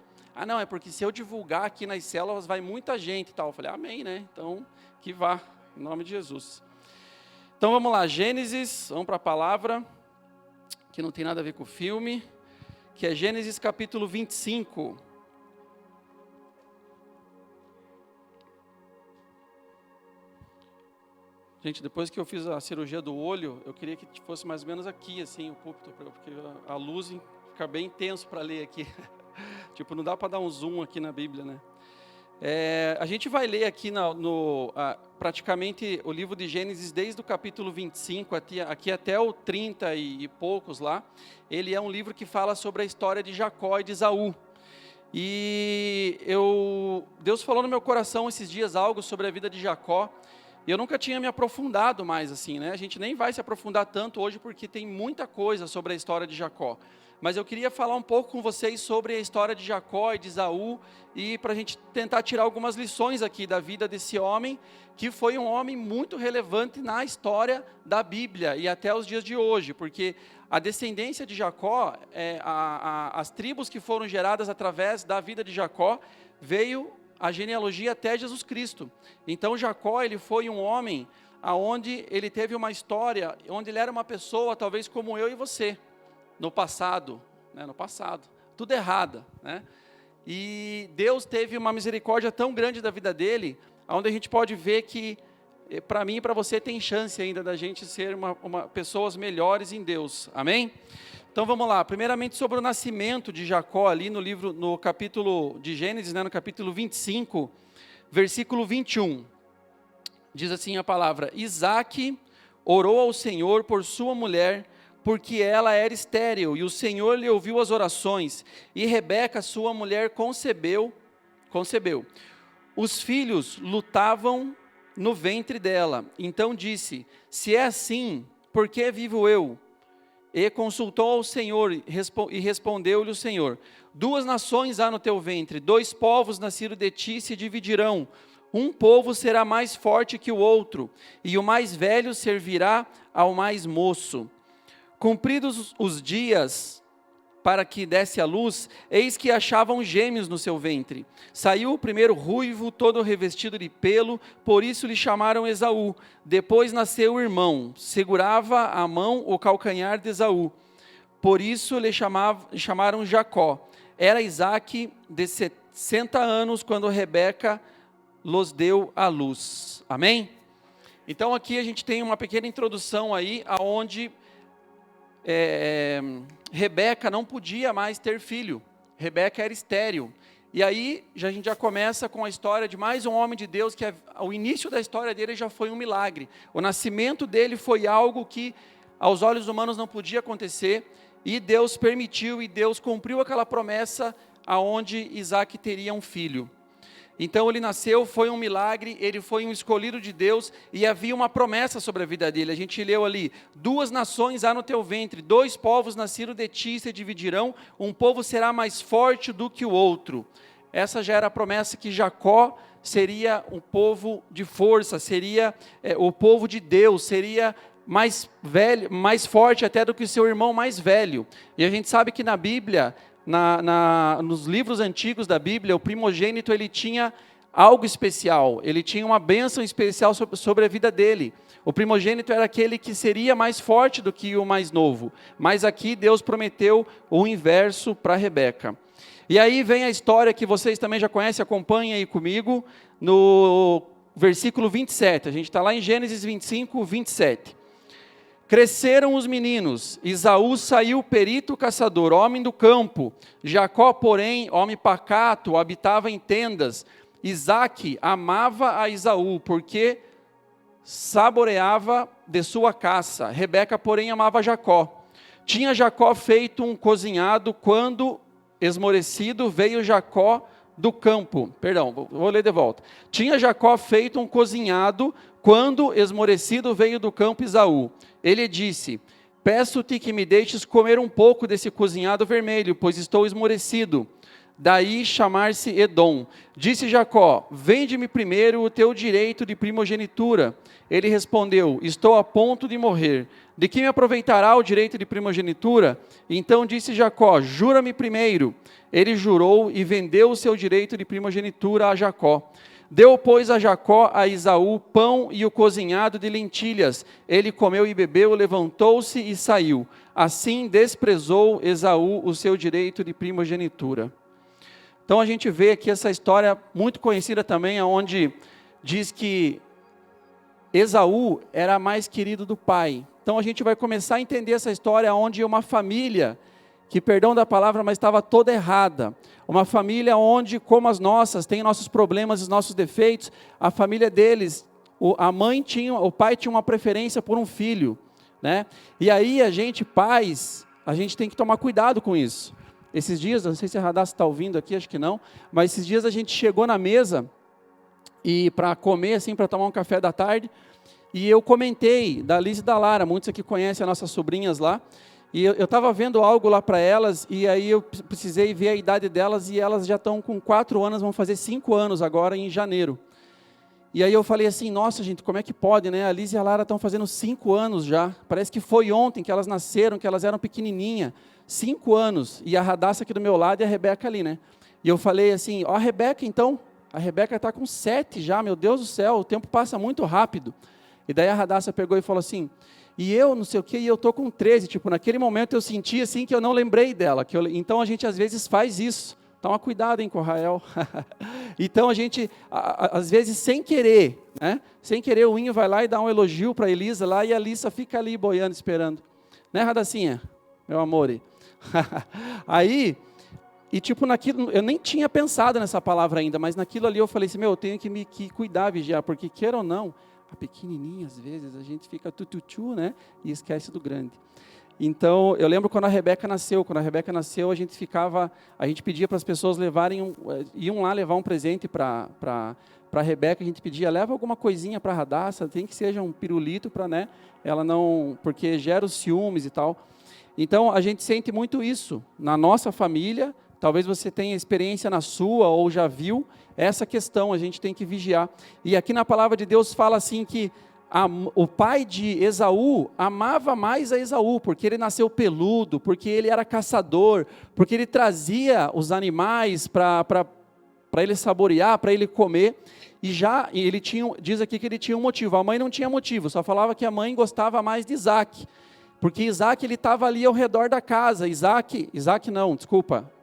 não, é porque se eu divulgar aqui nas células vai muita gente e tal. Eu falei, amém, né? Então, que vá, em nome de Jesus. Então, vamos lá, Gênesis, vamos para a palavra, que não tem nada a ver com o filme, que é Gênesis capítulo 25. Gente, depois que eu fiz a cirurgia do olho, eu queria que fosse mais ou menos aqui, assim, o púlpito, porque a luz fica bem intenso para ler aqui. Tipo, não dá para dar um zoom aqui na Bíblia, né? A gente vai ler aqui praticamente o livro de Gênesis desde o capítulo 25 aqui até o 30 e poucos lá. Ele é um livro que fala sobre a história de Jacó e de Esaú. E Deus falou no meu coração esses dias algo sobre a vida de Jacó. E eu nunca tinha me aprofundado mais assim, né? A gente nem vai se aprofundar tanto hoje porque tem muita coisa sobre a história de Jacó. Mas eu queria falar um pouco com vocês sobre a história de Jacó e de Esaú, e para a gente tentar tirar algumas lições aqui da vida desse homem, que foi um homem muito relevante na história da Bíblia e até os dias de hoje, porque a descendência de Jacó, as tribos que foram geradas através da vida de Jacó, veio a genealogia até Jesus Cristo. Então Jacó, ele foi um homem onde ele teve uma história, onde ele era uma pessoa talvez como eu e você, no passado, né? No passado, tudo errado, né? E Deus teve uma misericórdia tão grande da vida dele, onde a gente pode ver que, para mim e para você, tem chance ainda da gente ser pessoas melhores em Deus, amém? Então vamos lá, primeiramente sobre o nascimento de Jacó, ali no capítulo de Gênesis, né? No capítulo 25, versículo 21, diz assim a palavra, Isaque orou ao Senhor por sua mulher, porque ela era estéril, e o Senhor lhe ouviu as orações, e Rebeca, sua mulher, concebeu. Os filhos lutavam no ventre dela, então disse, se é assim, por que vivo eu? E consultou ao Senhor, e respondeu-lhe o Senhor, 2 nações há no teu ventre, 2 povos nascidos de ti se dividirão, um povo será mais forte que o outro, e o mais velho servirá ao mais moço. Cumpridos os dias para que desse à luz, eis que achavam gêmeos no seu ventre. Saiu o primeiro ruivo, todo revestido de pelo, por isso lhe chamaram Esaú. Depois nasceu o irmão, segurava a mão o calcanhar de Esaú. Por isso lhe chamaram Jacó. Era Isaque de 60 anos quando Rebeca los deu à luz. Amém? Então aqui a gente tem uma pequena introdução aí, aonde Rebeca não podia mais ter filho. Rebeca era estéril. E aí a gente já começa com a história de mais um homem de Deus, que o início da história dele já foi um milagre. O nascimento dele foi algo que aos olhos humanos não podia acontecer, e Deus permitiu, e Deus cumpriu aquela promessa aonde Isaque teria um filho. Então ele nasceu, foi um milagre, ele foi um escolhido de Deus, e havia uma promessa sobre a vida dele. A gente leu ali, 2 nações há no teu ventre, 2 povos nascidos de ti se dividirão, um povo será mais forte do que o outro. Essa já era a promessa que Jacó seria um povo de força, seria o povo de Deus, seria mais velho, mais forte até do que o seu irmão mais velho. E a gente sabe que na Bíblia, nos livros antigos da Bíblia, o primogênito ele tinha algo especial, ele tinha uma bênção especial sobre a vida dele. O primogênito era aquele que seria mais forte do que o mais novo. Mas aqui Deus prometeu o inverso para Rebeca. E aí vem a história que vocês também já conhecem, acompanhem aí comigo, no versículo 27. A gente está lá em Gênesis 25, 27. Cresceram os meninos, Esaú saiu perito caçador, homem do campo. Jacó, porém, homem pacato, habitava em tendas. Isaque amava a Esaú, porque saboreava de sua caça. Rebeca, porém, amava Jacó. Tinha Jacó feito um cozinhado, quando esmorecido veio Jacó do campo. Perdão, vou ler de volta. Tinha Jacó feito um cozinhado, quando esmorecido veio do campo Esaú. Ele disse: peço-te que me deixes comer um pouco desse cozinhado vermelho, pois estou esmorecido. Daí chamar-se Edom. Disse Jacó: vende-me primeiro o teu direito de primogenitura. Ele respondeu: estou a ponto de morrer. De que me aproveitará o direito de primogenitura? Então disse Jacó: jura-me primeiro. Ele jurou e vendeu o seu direito de primogenitura a Jacó. Deu, pois, a Jacó, a Esaú, pão e o cozinhado de lentilhas. Ele comeu e bebeu, levantou-se e saiu. Assim desprezou Esaú o seu direito de primogenitura. Então a gente vê aqui essa história muito conhecida também, onde diz que Esaú era mais querido do pai. Então a gente vai começar a entender essa história onde uma família, que perdão da palavra, mas estava toda errada. Uma família onde, como as nossas, tem nossos problemas e nossos defeitos, a família deles, o pai tinha uma preferência por um filho, né? E aí a gente, pais, a gente tem que tomar cuidado com isso. Esses dias, não sei se a Radassa está ouvindo aqui, acho que não, mas esses dias a gente chegou na mesa, e para comer, assim, para tomar um café da tarde, e eu comentei da Liz e da Lara, muitos aqui conhecem as nossas sobrinhas lá, e eu estava vendo algo lá para elas, e aí eu precisei ver a idade delas, e elas já estão com 4 anos, vão fazer 5 anos agora em janeiro. E aí eu falei assim, nossa gente, como é que pode, né? A Liz e a Lara estão fazendo 5 anos já, parece que foi ontem que elas nasceram, que elas eram pequenininhas, 5 anos, e a Radassa aqui do meu lado e a Rebeca ali, né? E eu falei assim, ó, a Rebeca então, a Rebeca está com 7 já, meu Deus do céu, o tempo passa muito rápido. E daí a Radassa pegou e falou assim, e eu não sei o que, e eu estou com 13, tipo, naquele momento eu senti assim que eu não lembrei dela, então a gente às vezes faz isso, toma cuidado, hein, com o Rael. Então a gente, às vezes sem querer, né, sem querer o Inho vai lá e dá um elogio para a Elisa lá, e a Elisa fica ali boiando, esperando, né, Radassinha, meu amor? Aí, e tipo naquilo, eu nem tinha pensado nessa palavra ainda, mas naquilo ali eu falei assim, meu, eu tenho que cuidar, vigiar, porque queira ou não, a pequenininha, às vezes, a gente fica tututu, né? E esquece do grande. Então, eu lembro quando a Rebeca nasceu. Quando a Rebeca nasceu, a gente pedia para as pessoas iam lá levar um presente para a Rebeca. A gente pedia, leva alguma coisinha para a Radassa, tem que seja um pirulito para, né? Ela não, porque gera os ciúmes e tal. Então, a gente sente muito isso na nossa família. Talvez você tenha experiência na sua ou já viu essa questão, a gente tem que vigiar. E aqui na palavra de Deus fala assim que o pai de Esaú amava mais a Esaú, porque ele nasceu peludo, porque ele era caçador, porque ele trazia os animais para ele saborear, para ele comer. E ele tinha, diz aqui que ele tinha um motivo, a mãe não tinha motivo, só falava que a mãe gostava mais de Isaac, porque Isaac ele estava ali ao redor da casa,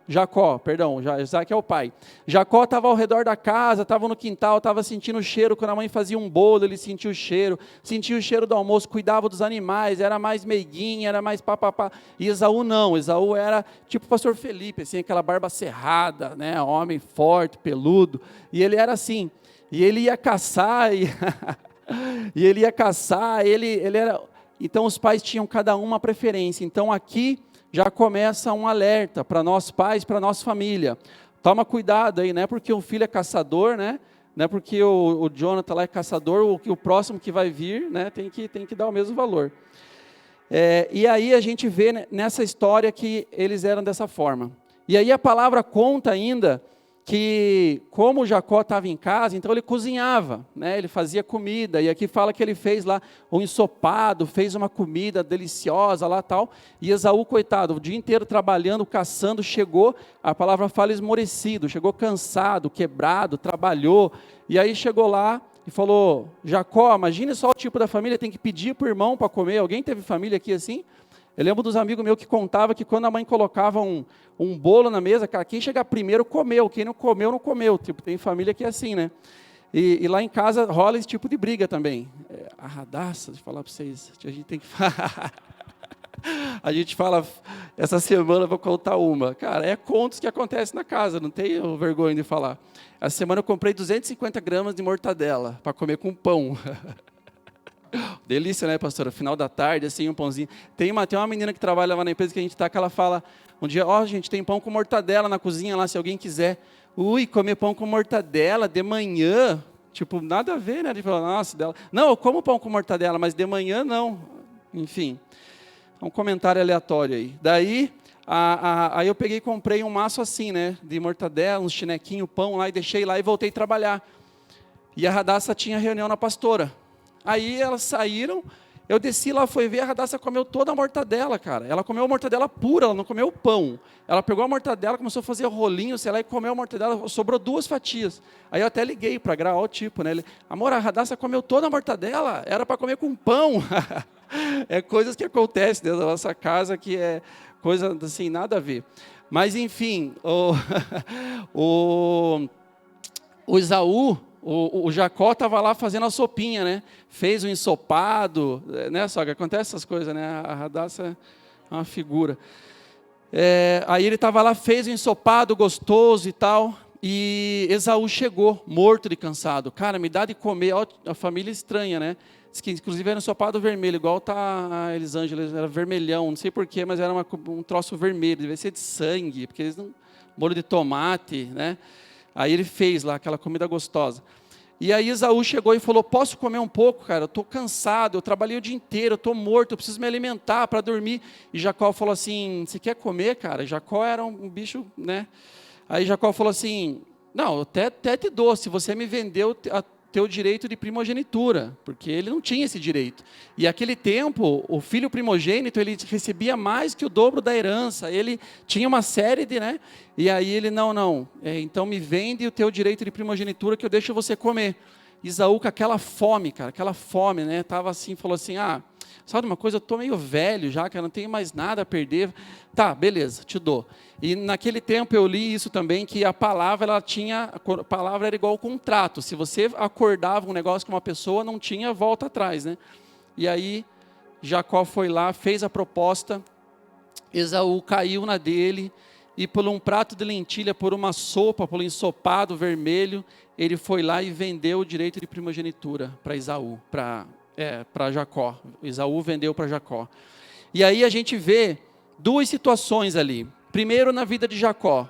Jacó, perdão, Isaac é o pai. Jacó estava ao redor da casa, estava no quintal, estava sentindo o cheiro, quando a mãe fazia um bolo, ele sentia o cheiro do almoço, cuidava dos animais, era mais meiguinho, era mais papapá. E Esaú não, Esaú era tipo o pastor Felipe, assim, aquela barba cerrada, né, homem forte, peludo, e ele era assim, e ele ia caçar, e ele ia caçar, ele era... Então os pais tinham cada uma preferência, então aqui já começa um alerta para nós pais, para nossa família. Toma cuidado aí, não é porque o filho é caçador, né? Não é porque o Jonathan lá é caçador, o próximo que vai vir, né? Tem que dar o mesmo valor. E aí a gente vê nessa história que eles eram dessa forma. E aí a palavra conta ainda que como Jacó estava em casa, então ele cozinhava, né? Ele fazia comida, e aqui fala que ele fez lá um ensopado, fez uma comida deliciosa lá tal, e Esaú, coitado, o dia inteiro trabalhando, caçando, chegou, a palavra fala esmorecido, chegou cansado, quebrado, trabalhou, e aí chegou lá, e falou, Jacó, imagine só o tipo da família, tem que pedir para o irmão para comer. Alguém teve família aqui assim? Eu lembro dos amigos meus que contavam que quando a mãe colocava um bolo na mesa, cara, quem chegar primeiro comeu, quem não comeu, não comeu. Tipo, tem família que é assim, né? E lá em casa rola esse tipo de briga também. A radaça, deixa eu falar para vocês, a gente tem que falar. A gente fala, essa semana eu vou contar uma. Cara, é contos que acontecem na casa, não tenho vergonha de falar. Essa semana eu comprei 250 gramas de mortadela para comer com pão. Delícia, né, pastora? Final da tarde, assim, um pãozinho. Tem uma menina que trabalha lá na empresa que a gente está, que ela fala, um dia, gente, tem pão com mortadela na cozinha lá, se alguém quiser. Ui, comer pão com mortadela de manhã, tipo, nada a ver, né? Ele fala, nossa, dela. Não, eu como pão com mortadela, mas de manhã não. Enfim, um comentário aleatório aí. Daí, aí eu peguei e comprei um maço assim, né? De mortadela, uns chinequinho, pão lá, e deixei lá e voltei a trabalhar. E a Radassa tinha reunião na pastora. Aí elas saíram, eu desci lá, fui ver, a Radassa comeu toda a mortadela, cara. Ela comeu a mortadela pura, ela não comeu o pão. Ela pegou a mortadela, começou a fazer rolinho, sei lá, e comeu a mortadela, sobrou 2 fatias. Aí eu até liguei para gravar o tipo, né? Ele, amor, a Radassa comeu toda a mortadela, era para comer com pão. É coisas que acontecem dentro da nossa casa, que é coisa assim, nada a ver. Mas enfim, o Esaú, o Jacó estava lá fazendo a sopinha, né? Fez um ensopado, né? Só que acontece essas coisas, né? A Radassa é uma figura. Aí ele estava lá, fez um ensopado gostoso e tal, e Esaú chegou, morto de cansado. Cara, me dá de comer, ó, a família estranha, né? Diz que inclusive era um ensopado vermelho, igual tá a Elisângela, era vermelhão, não sei porquê, mas era um troço vermelho, devia ser de sangue, porque eles não... molho de tomate, né? Aí ele fez lá aquela comida gostosa. E aí Esaú chegou e falou, posso comer um pouco, cara? Eu estou cansado, eu trabalhei o dia inteiro, eu estou morto, eu preciso me alimentar para dormir. E Jacó falou assim, você quer comer, cara? Jacó era um bicho, né? Aí Jacó falou assim, não, eu até te dou, se você me vendeu teu direito de primogenitura, porque ele não tinha esse direito. E naquele tempo, o filho primogênito, ele recebia mais que o dobro da herança, ele tinha uma série de, né? E aí ele, não, então me vende o teu direito de primogenitura que eu deixo você comer. Esaú com aquela fome, cara, né? Tava assim, falou assim, sabe uma coisa, eu estou meio velho já, cara, não tenho mais nada a perder. Tá, beleza, te dou. E naquele tempo eu li isso também, que a palavra era igual ao contrato. Se você acordava um negócio com uma pessoa, não tinha volta atrás, né? E aí Jacó foi lá, fez a proposta, Esaú caiu na dele, e por um prato de lentilha, por uma sopa, por um ensopado vermelho, ele foi lá e vendeu o direito de primogenitura para Esaú, para Jacó. Esaú vendeu para Jacó. E aí a gente vê 2 situações ali. Primeiro, na vida de Jacó.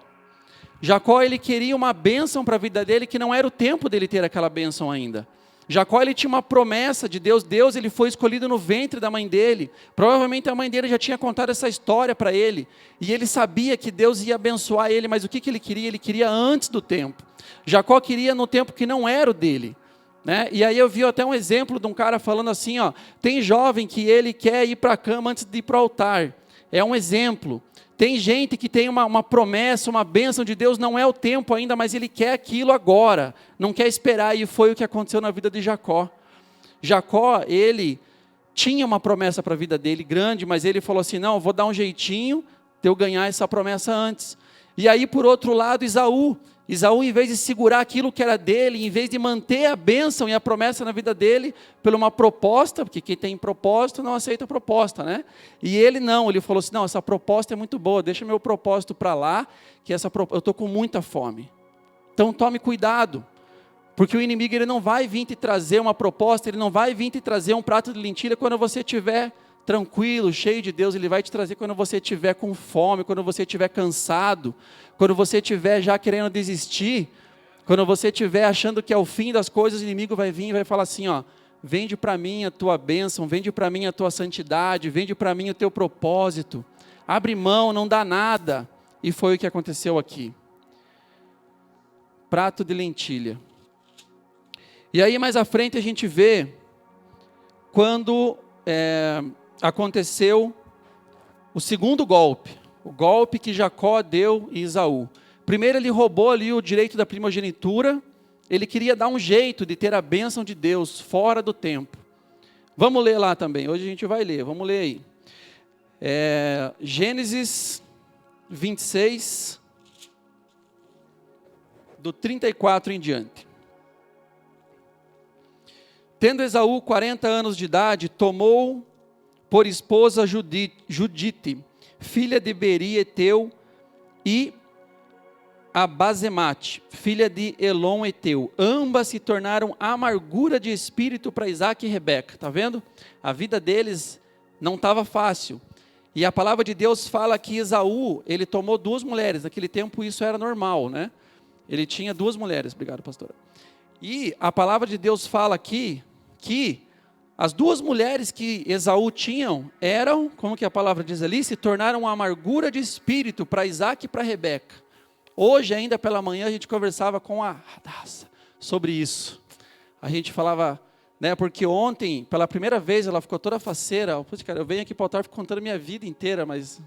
Jacó, ele queria uma bênção para a vida dele, que não era o tempo dele ter aquela bênção ainda. Jacó, ele tinha uma promessa de Deus. Deus, ele foi escolhido no ventre da mãe dele. Provavelmente a mãe dele já tinha contado essa história para ele. E ele sabia que Deus ia abençoar ele, mas o que ele queria? Ele queria antes do tempo. Jacó queria no tempo que não era o dele. Né? E aí eu vi até um exemplo de um cara falando assim, tem jovem que ele quer ir para a cama antes de ir para o altar. É um exemplo. Tem gente que tem uma promessa, uma bênção de Deus, não é o tempo ainda, mas ele quer aquilo agora, não quer esperar, e foi o que aconteceu na vida de Jacó. Jacó, ele tinha uma promessa para a vida dele, grande, mas ele falou assim, não, eu vou dar um jeitinho de eu ganhar essa promessa antes. E aí, por outro lado, Esaú, em vez de segurar aquilo que era dele, em vez de manter a bênção e a promessa na vida dele, por uma proposta, porque quem tem propósito não aceita proposta, né? E ele não, ele falou assim, não, essa proposta é muito boa, deixa meu propósito para lá, que eu estou com muita fome. Então tome cuidado, porque o inimigo ele não vai vir te trazer uma proposta, ele não vai vir te trazer um prato de lentilha quando você estiver tranquilo, cheio de Deus. Ele vai te trazer quando você estiver com fome, quando você estiver cansado, quando você estiver já querendo desistir, quando você estiver achando que é o fim das coisas, o inimigo vai vir e vai falar assim, vende para mim a tua bênção, vende para mim a tua santidade, vende para mim o teu propósito, abre mão, não dá nada. E foi o que aconteceu aqui. Prato de lentilha. E aí mais à frente a gente vê quando aconteceu o segundo golpe, o golpe que Jacó deu em Esaú. Primeiro ele roubou ali o direito da primogenitura, ele queria dar um jeito de ter a bênção de Deus fora do tempo. Vamos ler lá também, hoje a gente vai ler, vamos ler aí. Gênesis 26, do 34 em diante. Tendo Esaú 40 anos de idade, tomou por esposa Judite, filha de Beri Eteu, e a Basemate, filha de Elon Eteu. Ambas se tornaram amargura de espírito para Isaac e Rebeca. Está vendo? A vida deles não estava fácil. E a palavra de Deus fala que Esaú, ele tomou 2 mulheres. Naquele tempo isso era normal, né? Ele tinha 2 mulheres. Obrigado, pastora. E a palavra de Deus fala aqui que as 2 mulheres que Esaú tinham eram, como que a palavra diz ali, se tornaram uma amargura de espírito para Isaac e para Rebeca. Hoje, ainda pela manhã, a gente conversava com a Radassa sobre isso. A gente falava, né, porque ontem, pela primeira vez, ela ficou toda faceira. Putz, cara, eu venho aqui para o altar, fico contando a minha vida inteira, mas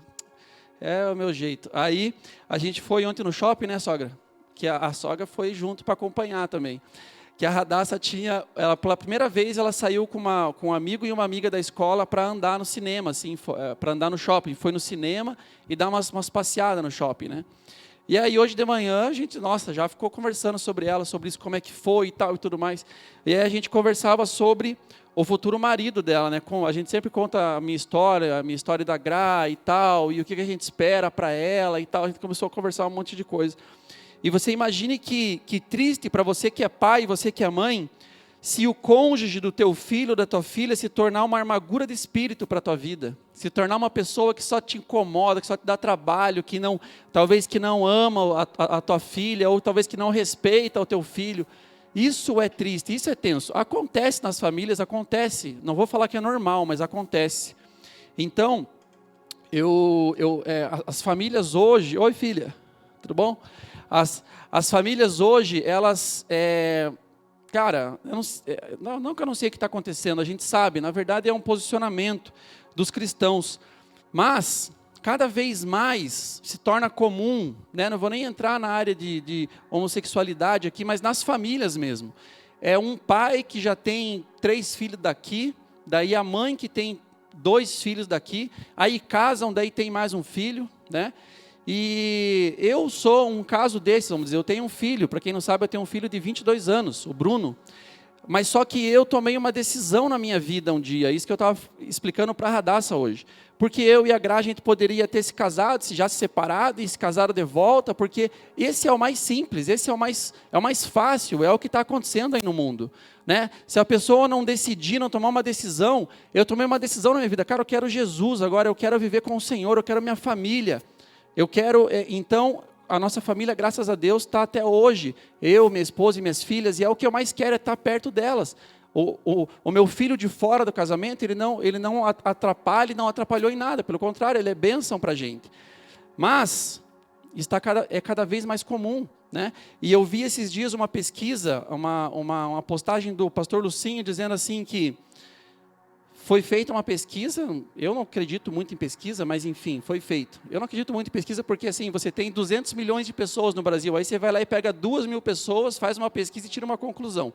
é o meu jeito. Aí, a gente foi ontem no shopping, né, sogra? Que a sogra foi junto para acompanhar também. Que a Radassa tinha, ela, pela primeira vez, ela saiu com um amigo e uma amiga da escola para andar no cinema, assim, para andar no shopping. Foi no cinema e dar umas passeadas no shopping, né? E aí hoje de manhã a gente, nossa, já ficou conversando sobre ela, sobre isso, como é que foi e tal e tudo mais. E aí a gente conversava sobre o futuro marido dela, né? A gente sempre conta a minha história da Gra e tal, e o que a gente espera para ela e tal. A gente começou a conversar um monte de coisa. E você imagine que triste para você que é pai, você que é mãe, se o cônjuge do teu filho ou da tua filha se tornar uma amargura de espírito para a tua vida, se tornar uma pessoa que só te incomoda, que só te dá trabalho, que não, talvez que não ama a tua filha, ou talvez que não respeita o teu filho, isso é triste, isso é tenso. Acontece nas famílias, acontece, não vou falar que é normal, mas acontece. Então, as famílias hoje, oi filha, tudo bom? As famílias hoje, elas... Cara, não que eu não sei o que está acontecendo, a gente sabe, na verdade é um posicionamento dos cristãos, mas cada vez mais se torna comum, né? Não vou nem entrar na área de homossexualidade aqui, mas nas famílias mesmo. É um pai que já tem 3 filhos daqui, daí a mãe que tem 2 filhos daqui, aí casam, daí tem mais um filho, né? E eu sou um caso desses, vamos dizer, eu tenho um filho, para quem não sabe, eu tenho um filho de 22 anos, o Bruno, mas só que eu tomei uma decisão na minha vida um dia, isso que eu estava explicando para a Radassa hoje, porque eu e a Gra, a gente poderia ter se casado, já se separado e se casado de volta, porque esse é o mais simples, esse é o mais fácil, é o que está acontecendo aí no mundo, né? Se a pessoa não decidir, não tomar uma decisão, eu tomei uma decisão na minha vida, cara, eu quero Jesus, agora eu quero viver com o Senhor, eu quero minha família. Eu quero, então, a nossa família, graças a Deus, está até hoje. Eu, minha esposa e minhas filhas, e é o que eu mais quero, é estar perto delas. O meu filho de fora do casamento, ele não atrapalha, não atrapalhou em nada. Pelo contrário, ele é bênção para a gente. Mas, é cada vez mais comum, né? E eu vi esses dias uma pesquisa, uma postagem do pastor Lucinho, dizendo assim que foi feita uma pesquisa, eu não acredito muito em pesquisa, mas enfim, foi feito. Eu não acredito muito em pesquisa porque assim, você tem 200 milhões de pessoas no Brasil, aí você vai lá e pega 2.000 pessoas, faz uma pesquisa e tira uma conclusão.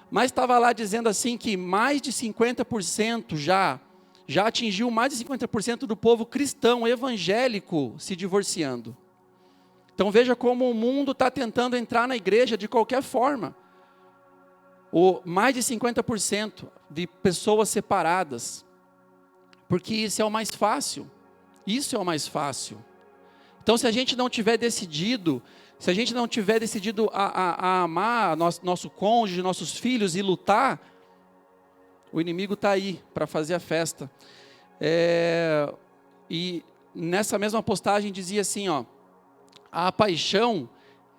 Mas estava lá dizendo assim que mais de 50% já atingiu mais de 50% do povo cristão, evangélico, se divorciando. Então veja como o mundo está tentando entrar na igreja de qualquer forma. Mais de 50% de pessoas separadas, porque isso é o mais fácil, Então se a gente não tiver decidido, a amar nosso cônjuge, nossos filhos e lutar, o inimigo está aí para fazer a festa. E nessa mesma postagem dizia assim, ó, a paixão,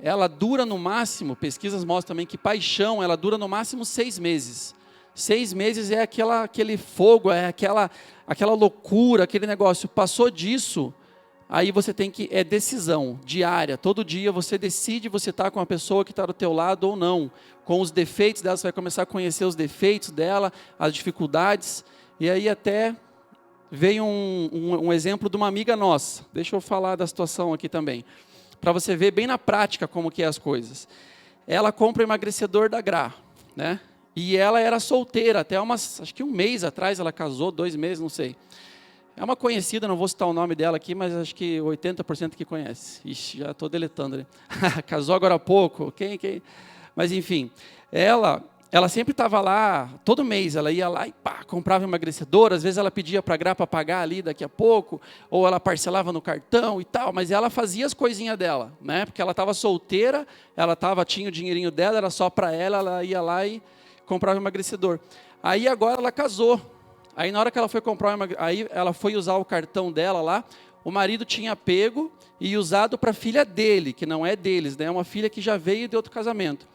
ela dura no máximo, pesquisas mostram também que paixão, ela dura no máximo 6 meses. 6 meses é aquele fogo, é aquela loucura, aquele negócio. Passou disso, aí você tem que, é decisão diária. Todo dia você decide, você está com a pessoa que está do teu lado ou não. Com os defeitos dela, você vai começar a conhecer os defeitos dela, as dificuldades. E aí até veio um exemplo de uma amiga nossa. Deixa eu falar da situação aqui também, para você ver bem na prática como que é as coisas. ela compra o emagrecedor da Gra, né? E ela era solteira, até acho que um mês atrás ela casou, 2 meses, não sei. É uma conhecida, não vou citar o nome dela aqui, mas acho que 80% que conhece. Ixi, já estou deletando, né? Casou agora há pouco, quem? Mas enfim, ela sempre estava lá, todo mês ela ia lá e pá, comprava emagrecedor, às vezes ela pedia para a Gra para pagar ali daqui a pouco, ou ela parcelava no cartão e tal, mas ela fazia as coisinhas dela, né? Porque ela estava solteira, tinha o dinheirinho dela, era só para ela ia lá e comprava emagrecedor. Aí agora ela casou. Aí na hora que ela foi comprar, aí ela foi usar o cartão dela lá, o marido tinha pego e usado para a filha dele, que não é deles, né? É uma filha que já veio de outro casamento.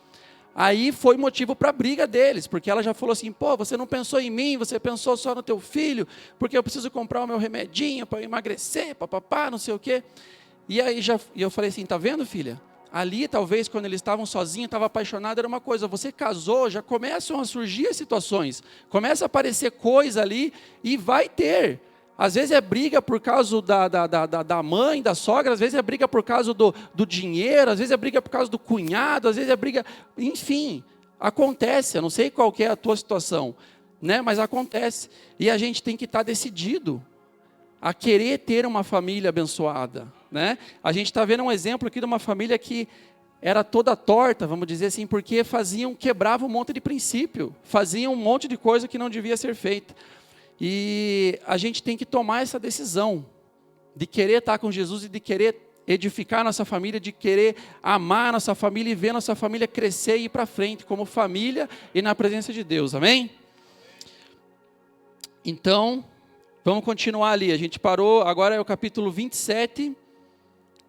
Aí foi motivo para a briga deles, porque ela já falou assim, pô, você não pensou em mim, você pensou só no teu filho, porque eu preciso comprar o meu remedinho para emagrecer, papapá, não sei o quê. E aí eu falei assim, tá vendo, filha? Ali, talvez, quando eles estavam sozinhos, estava apaixonado, era uma coisa. Você casou, já começam a surgir as situações. Começa a aparecer coisa ali e vai ter. Às vezes é briga por causa da mãe, da sogra, às vezes é briga por causa do dinheiro, às vezes é briga por causa do cunhado, às vezes é briga... Enfim, acontece. Eu não sei qual que é a tua situação, né? Mas acontece. E a gente tem que estar decidido a querer ter uma família abençoada, né? A gente está vendo um exemplo aqui de uma família que era toda torta, vamos dizer assim, porque quebravam um monte de princípio, faziam um monte de coisa que não devia ser feita. E a gente tem que tomar essa decisão de querer estar com Jesus e de querer edificar nossa família, de querer amar nossa família e ver nossa família crescer e ir para frente como família e na presença de Deus, amém? Então, vamos continuar ali, a gente parou, agora é o capítulo 27,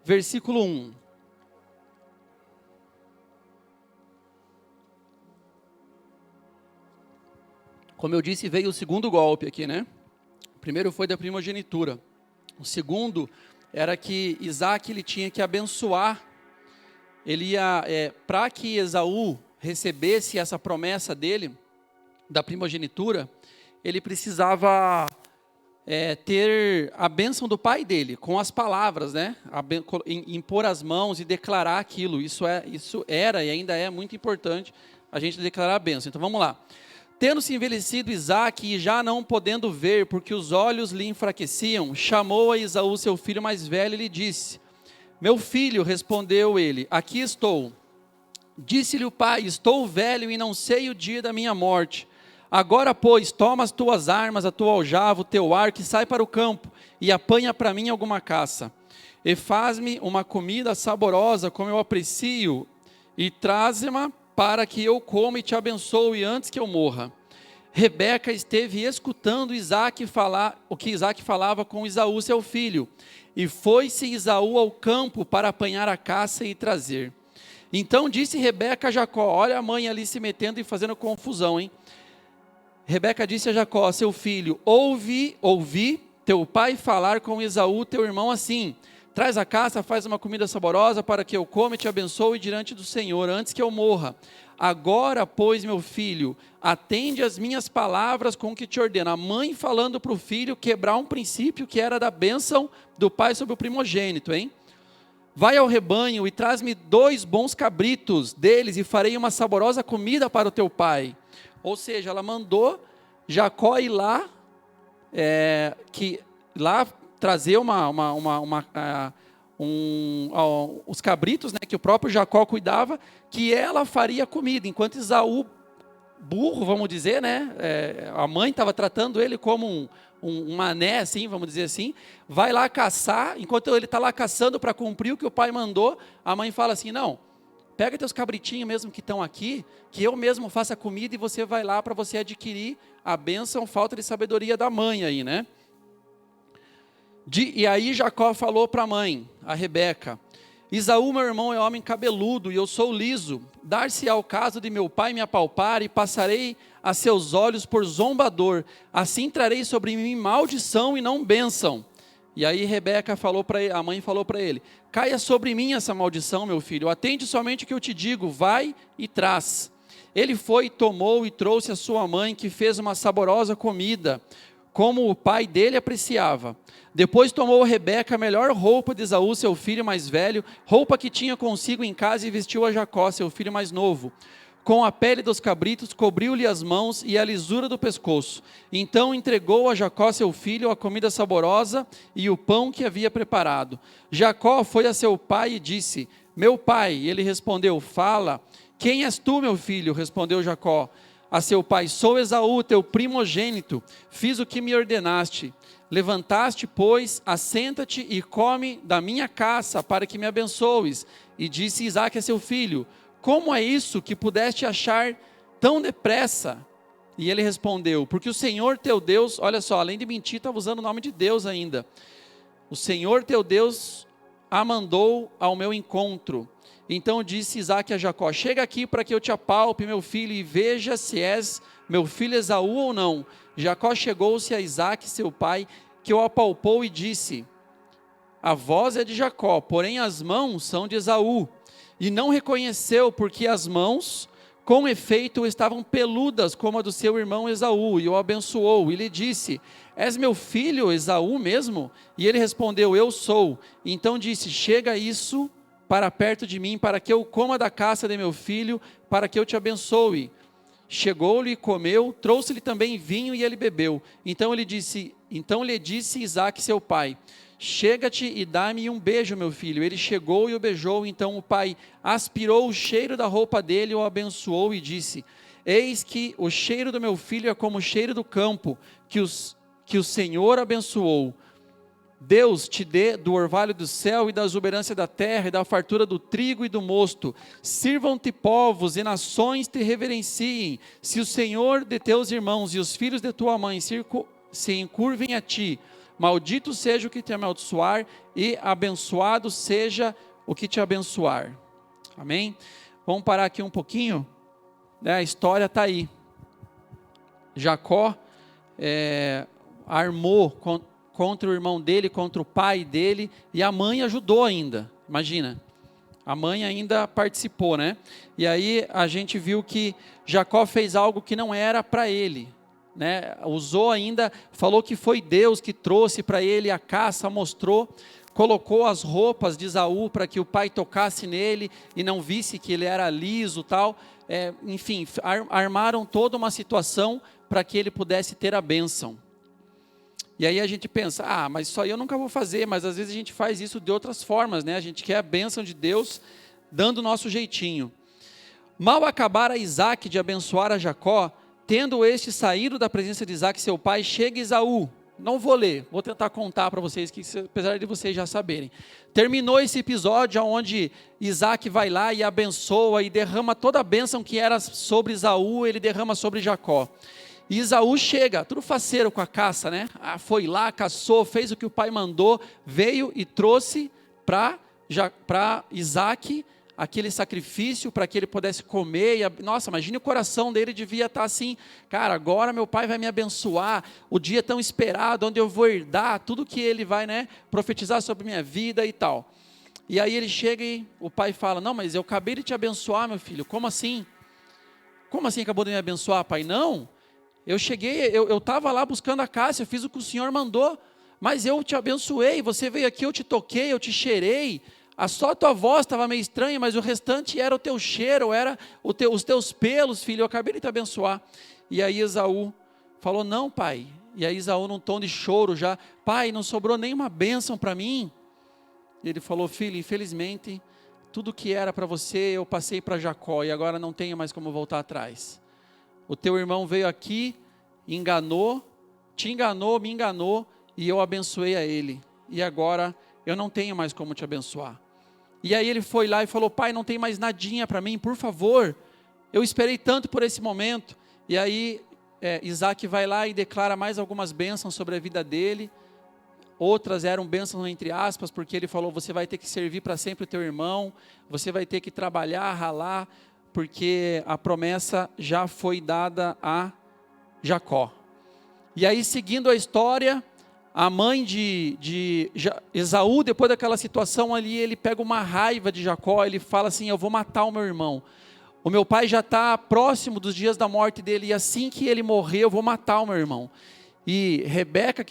versículo 1. Como eu disse, veio o segundo golpe aqui, né? O primeiro foi da primogenitura. O segundo era que Isaac ele tinha que abençoar. Ele ia, para que Esaú recebesse essa promessa dele, da primogenitura, ele precisava ter a bênção do pai dele, com as palavras, né? Impor as mãos e declarar aquilo. Isso era e ainda é muito importante a gente declarar a bênção. Então vamos lá. Tendo-se envelhecido Isaque e já não podendo ver, porque os olhos lhe enfraqueciam, chamou a Esaú seu filho mais velho e lhe disse: meu filho, respondeu ele, aqui estou. Disse-lhe o pai: estou velho e não sei o dia da minha morte. Agora, pois, toma as tuas armas, a tua aljava, o teu arco, e sai para o campo, e apanha para mim alguma caça. E faz-me uma comida saborosa, como eu aprecio, e traze-ma para que eu coma e te abençoe antes que eu morra. Rebeca esteve escutando o que Isaque falava com Esaú, seu filho. E foi-se Esaú ao campo para apanhar a caça e trazer. Então disse Rebeca a Jacó, olha a mãe ali se metendo e fazendo confusão, hein? Rebeca disse a Jacó, seu filho, ouvi teu pai falar com Esaú, teu irmão, assim: traz a caça, faz uma comida saborosa para que eu coma e te abençoe diante do Senhor, antes que eu morra. Agora, pois, meu filho, atende as minhas palavras com que te ordeno. A mãe falando para o filho quebrar um princípio que era da bênção do pai sobre o primogênito, hein? Vai ao rebanho e traz-me 2 bons cabritos deles e farei uma saborosa comida para o teu pai. Ou seja, ela mandou Jacó ir lá, trazer os cabritos, né, que o próprio Jacó cuidava, que ela faria comida, enquanto Esaú, burro, vamos dizer, né, a mãe estava tratando ele como um mané, assim, vamos dizer assim, vai lá caçar, enquanto ele está lá caçando para cumprir o que o pai mandou, a mãe fala assim, não, pega teus cabritinhos mesmo que estão aqui, que eu mesmo faça a comida e você vai lá para você adquirir a bênção, falta de sabedoria da mãe aí, né? E aí Jacó falou para a mãe, a Rebeca: Esaú, meu irmão, é homem cabeludo e eu sou liso. Dar-se ao caso de meu pai me apalpar e passarei a seus olhos por zombador. Assim trarei sobre mim maldição e não bênção. E aí Rebeca a mãe falou para ele: caia sobre mim essa maldição, meu filho. Atende somente o que eu te digo, vai e traz. Ele foi, tomou e trouxe a sua mãe, que fez uma saborosa comida. como o pai dele apreciava. Depois tomou Rebeca a melhor roupa de Esaú, seu filho mais velho, roupa que tinha consigo em casa, e vestiu a Jacó, seu filho mais novo. Com a pele dos cabritos, cobriu-lhe as mãos e a lisura do pescoço. Então entregou a Jacó, seu filho, a comida saborosa e o pão que havia preparado. Jacó foi a seu pai e disse: meu pai. Ele respondeu: fala. Quem és tu, meu filho? Respondeu Jacó a seu pai: sou Esaú, teu primogênito. Fiz o que me ordenaste. Levantaste, pois, assenta-te e come da minha caça, para que me abençoes. E disse Isaque a seu filho: como é isso que pudeste achar tão depressa? E ele respondeu: porque o Senhor teu Deus, olha só, além de mentir, estava usando o nome de Deus ainda. O Senhor teu Deus a mandou ao meu encontro. Então disse Isaque a Jacó: chega aqui para que eu te apalpe, meu filho, e veja se és meu filho Esaú ou não. Jacó chegou-se a Isaque, seu pai, que o apalpou e disse: a voz é de Jacó, porém as mãos são de Esaú. E não reconheceu, porque as mãos, com efeito, estavam peludas como a do seu irmão Esaú, e o abençoou, e lhe disse: és meu filho Esaú mesmo? E ele respondeu: eu sou. Então disse: chega isso para perto de mim, para que eu coma da caça de meu filho, para que eu te abençoe. Chegou-lhe e comeu, trouxe-lhe também vinho e ele bebeu. Então lhe disse Isaque seu pai: chega-te e dá-me um beijo, meu filho. Ele chegou e o beijou. Então o pai aspirou o cheiro da roupa dele, o abençoou e disse: eis que o cheiro do meu filho é como o cheiro do campo, que o Senhor abençoou. Deus te dê do orvalho do céu e da exuberância da terra e da fartura do trigo e do mosto. Sirvam-te povos e nações te reverenciem. Se o Senhor de teus irmãos e os filhos de tua mãe se encurvem a ti, maldito seja o que te amaldiçoar e abençoado seja o que te abençoar. Amém? Vamos parar aqui um pouquinho, né? A história está aí. Jacó armou contra o irmão dele, contra o pai dele, e a mãe ajudou ainda, imagina, a mãe ainda participou, né? E aí a gente viu que Jacó fez algo que não era para ele, né? Usou ainda, falou que foi Deus que trouxe para ele a caça, mostrou, colocou as roupas de Esaú para que o pai tocasse nele e não visse que ele era liso, tal, enfim, armaram toda uma situação para que ele pudesse ter a bênção. E aí a gente pensa: mas isso aí eu nunca vou fazer, mas às vezes a gente faz isso de outras formas, né? A gente quer a bênção de Deus dando o nosso jeitinho. Mal acabara Isaque de abençoar a Jacó, tendo este saído da presença de Isaque seu pai, chega Esaú. Não vou ler, vou tentar contar para vocês, que apesar de vocês já saberem. Terminou esse episódio onde Isaque vai lá e abençoa e derrama toda a bênção que era sobre Esaú, ele derrama sobre Jacó. E Esaú chega, tudo faceiro com a caça, né? Foi lá, caçou, fez o que o pai mandou, veio e trouxe para Isaque aquele sacrifício para que ele pudesse comer. Nossa, imagine o coração dele, devia estar assim: cara, agora meu pai vai me abençoar, o dia tão esperado, onde eu vou herdar tudo que ele vai, né, profetizar sobre minha vida e tal. E aí ele chega e o pai fala: não, mas eu acabei de te abençoar, meu filho. Como assim? Como assim acabou de me abençoar, pai? Não, eu cheguei, eu estava lá buscando a caça, eu fiz o que o Senhor mandou, mas eu te abençoei, você veio aqui, eu te toquei, eu te cheirei, só a tua voz estava meio estranha, mas o restante era o teu cheiro, era os teus pelos, filho, eu acabei de te abençoar. E aí Esaú falou: não, pai. E aí Esaú, num tom de choro já: pai, não sobrou nenhuma bênção para mim. E ele falou: filho, infelizmente, tudo que era para você, eu passei para Jacó, e agora não tenho mais como voltar atrás. O teu irmão veio aqui, enganou, te enganou, me enganou, e eu abençoei a ele. E agora eu não tenho mais como te abençoar. E aí ele foi lá e falou: pai, não tem mais nadinha para mim, por favor. Eu esperei tanto por esse momento. E aí Isaque vai lá e declara mais algumas bênçãos sobre a vida dele. Outras eram bênçãos entre aspas, porque ele falou: você vai ter que servir para sempre o teu irmão, você vai ter que trabalhar, ralar, porque a promessa já foi dada a Jacó. E aí, seguindo a história, a mãe de Esaú, depois daquela situação ali, ele pega uma raiva de Jacó, ele fala assim: eu vou matar o meu irmão. O meu pai já está próximo dos dias da morte dele, e assim que ele morrer, eu vou matar o meu irmão. E Rebeca,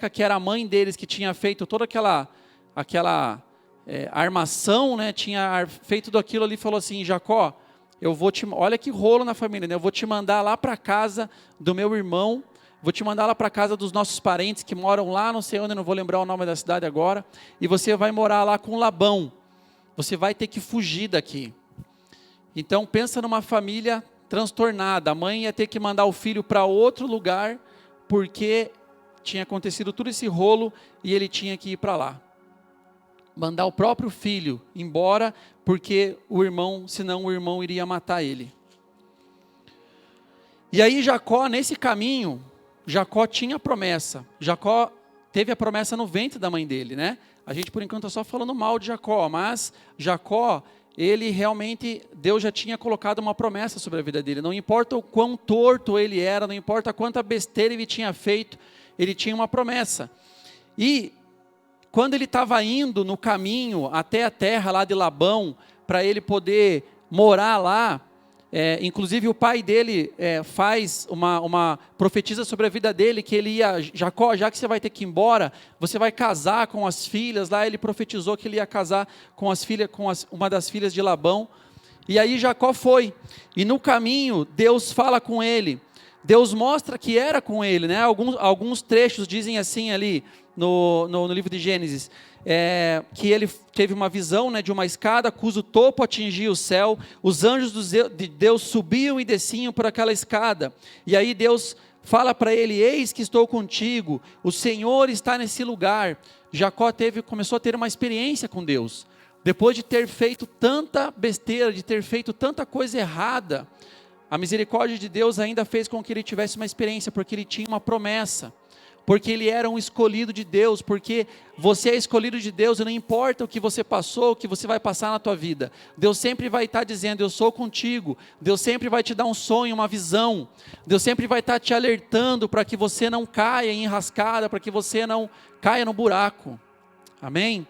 que era a mãe deles, que tinha feito toda aquela armação, né? Tinha feito tudo aquilo ali, falou assim: Jacó, olha que rolo na família, né? Eu vou te mandar lá para casa do meu irmão, vou te mandar lá para casa dos nossos parentes que moram lá, não sei onde, não vou lembrar o nome da cidade agora, e você vai morar lá com Labão. Você vai ter que fugir daqui. Então pensa numa família transtornada. A mãe ia ter que mandar o filho para outro lugar, porque tinha acontecido todo esse rolo e ele tinha que ir para lá. Mandar o próprio filho embora, porque senão o irmão iria matar ele. E aí Jacó, nesse caminho, Jacó tinha promessa. Jacó teve a promessa no ventre da mãe dele, né? A gente por enquanto está só falando mal de Jacó, mas Jacó, ele realmente, Deus já tinha colocado uma promessa sobre a vida dele. Não importa o quão torto ele era, não importa quanta besteira ele tinha feito, ele tinha uma promessa. E quando ele estava indo no caminho até a terra lá de Labão, para ele poder morar lá, inclusive o pai dele faz profetiza sobre a vida dele, que ele ia, Jacó, já que você vai ter que ir embora, você vai casar com as filhas, lá ele profetizou que ele ia casar com uma das filhas de Labão, e aí Jacó foi, e no caminho Deus fala com ele, Deus mostra que era com ele, né? Alguns trechos dizem assim ali, no livro de Gênesis, que ele teve uma visão, né, de uma escada cujo topo atingia o céu, os anjos de Deus subiam e desciam por aquela escada, e aí Deus fala para ele: eis que estou contigo, o Senhor está nesse lugar. Jacó começou a ter uma experiência com Deus, depois de ter feito tanta besteira, de ter feito tanta coisa errada, a misericórdia de Deus ainda fez com que ele tivesse uma experiência, porque ele tinha uma promessa, porque ele era um escolhido de Deus, porque você é escolhido de Deus, e não importa o que você passou, o que você vai passar na tua vida, Deus sempre vai estar dizendo: eu sou contigo. Deus sempre vai te dar um sonho, uma visão, Deus sempre vai estar te alertando para que você não caia em enrascada, para que você não caia no buraco, amém?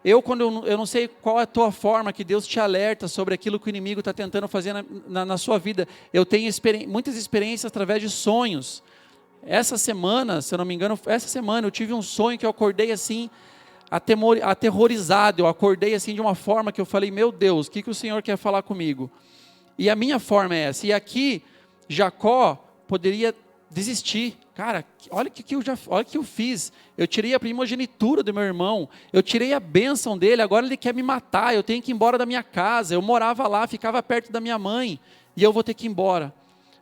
Eu não sei qual é a tua forma que Deus te alerta sobre aquilo que o inimigo está tentando fazer na sua vida. Eu tenho muitas experiências através de sonhos. Essa semana, se eu não me engano, eu tive um sonho que eu acordei assim, aterrorizado. Eu acordei assim de uma forma que eu falei: meu Deus, o que o Senhor quer falar comigo? E a minha forma é essa. E aqui, Jacó poderia desistir. Cara, olha o que eu fiz. Eu tirei a primogenitura do meu irmão, eu tirei a bênção dele, agora ele quer me matar, eu tenho que ir embora da minha casa. Eu morava lá, ficava perto da minha mãe, e eu vou ter que ir embora.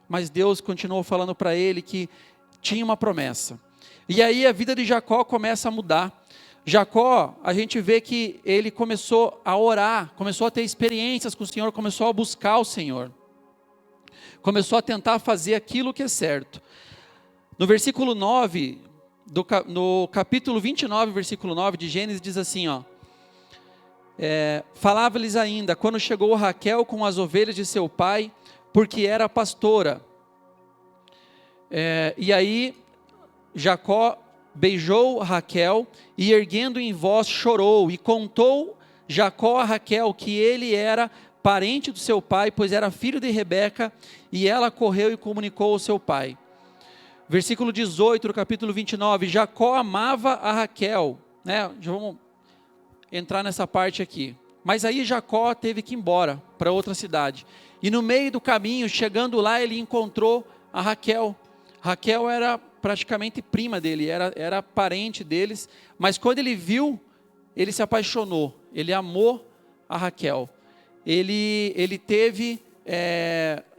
Mas Deus continuou falando para ele que tinha uma promessa. E aí a vida de Jacó começa a mudar. Jacó, a gente vê que ele começou a orar, começou a ter experiências com o Senhor, começou a buscar o Senhor, começou a tentar fazer aquilo que é certo. No versículo 9, no capítulo 29, versículo 9 de Gênesis, diz assim, falava-lhes ainda, quando chegou Raquel com as ovelhas de seu pai, porque era pastora. E aí Jacó beijou Raquel e, erguendo em voz, chorou, e contou Jacó a Raquel que ele era parente do seu pai, pois era filho de Rebeca, e ela correu e comunicou ao seu pai. Versículo 18 do capítulo 29, Jacó amava a Raquel, né? Já vamos entrar nessa parte aqui. Mas aí Jacó teve que ir embora para outra cidade, e no meio do caminho, chegando lá, ele encontrou a Raquel. Raquel era praticamente prima dele, era parente deles, mas quando ele viu, ele se apaixonou, ele amou a Raquel, ele teve,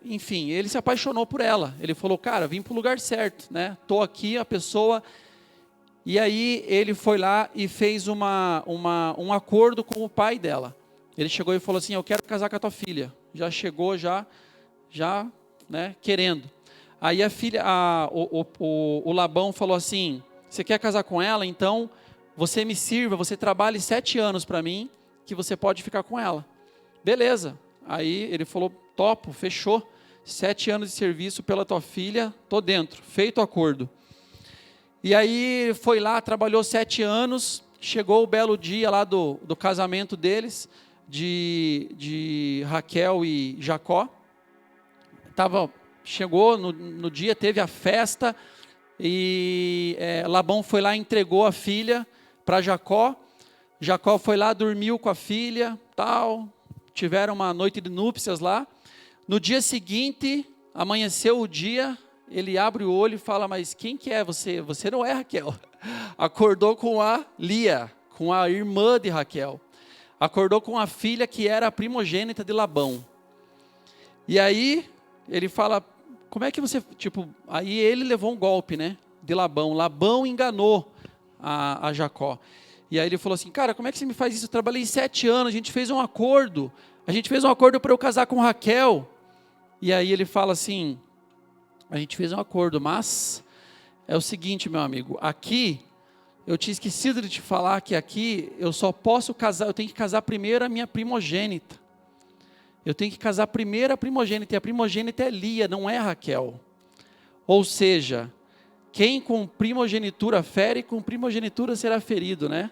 enfim, ele se apaixonou por ela, ele falou: cara, vim para o lugar certo, né? Estou aqui, a pessoa, e aí ele foi lá e fez um acordo com o pai dela. Ele chegou e falou assim: eu quero casar com a tua filha. Já chegou, né, querendo. Aí o Labão falou assim: você quer casar com ela? Então você me sirva, você trabalhe 7 anos para mim, que você pode ficar com ela. Beleza. Aí ele falou: topo, fechou. 7 anos de serviço pela tua filha, tô dentro, feito o acordo. E aí foi lá, trabalhou 7 anos, chegou o belo dia lá do casamento deles, de Raquel e Jacó. Chegou no dia, teve a festa, e Labão foi lá e entregou a filha para Jacó. Jacó foi lá, dormiu com a filha, tal, tiveram uma noite de núpcias lá. No dia seguinte, amanheceu o dia, ele abre o olho e fala, mas quem que é você? Você não é Raquel. Acordou com a Lia, com a irmã de Raquel. Acordou com a filha que era a primogênita de Labão. E aí, ele fala, como é que você... aí ele levou um golpe, né, de Labão. Labão enganou a Jacó. E aí ele falou assim, cara, como é que você me faz isso? Eu trabalhei 7 anos, a gente fez um acordo. A gente fez um acordo para eu casar com Raquel. E aí ele fala assim, a gente fez um acordo, mas é o seguinte, meu amigo, aqui, eu tinha esquecido de te falar que aqui eu só posso casar, eu tenho que casar primeiro a minha primogênita. Eu tenho que casar primeiro a primogênita, e a primogênita é Lia, não é Raquel. Ou seja, quem com primogenitura fere, com primogenitura será ferido, né?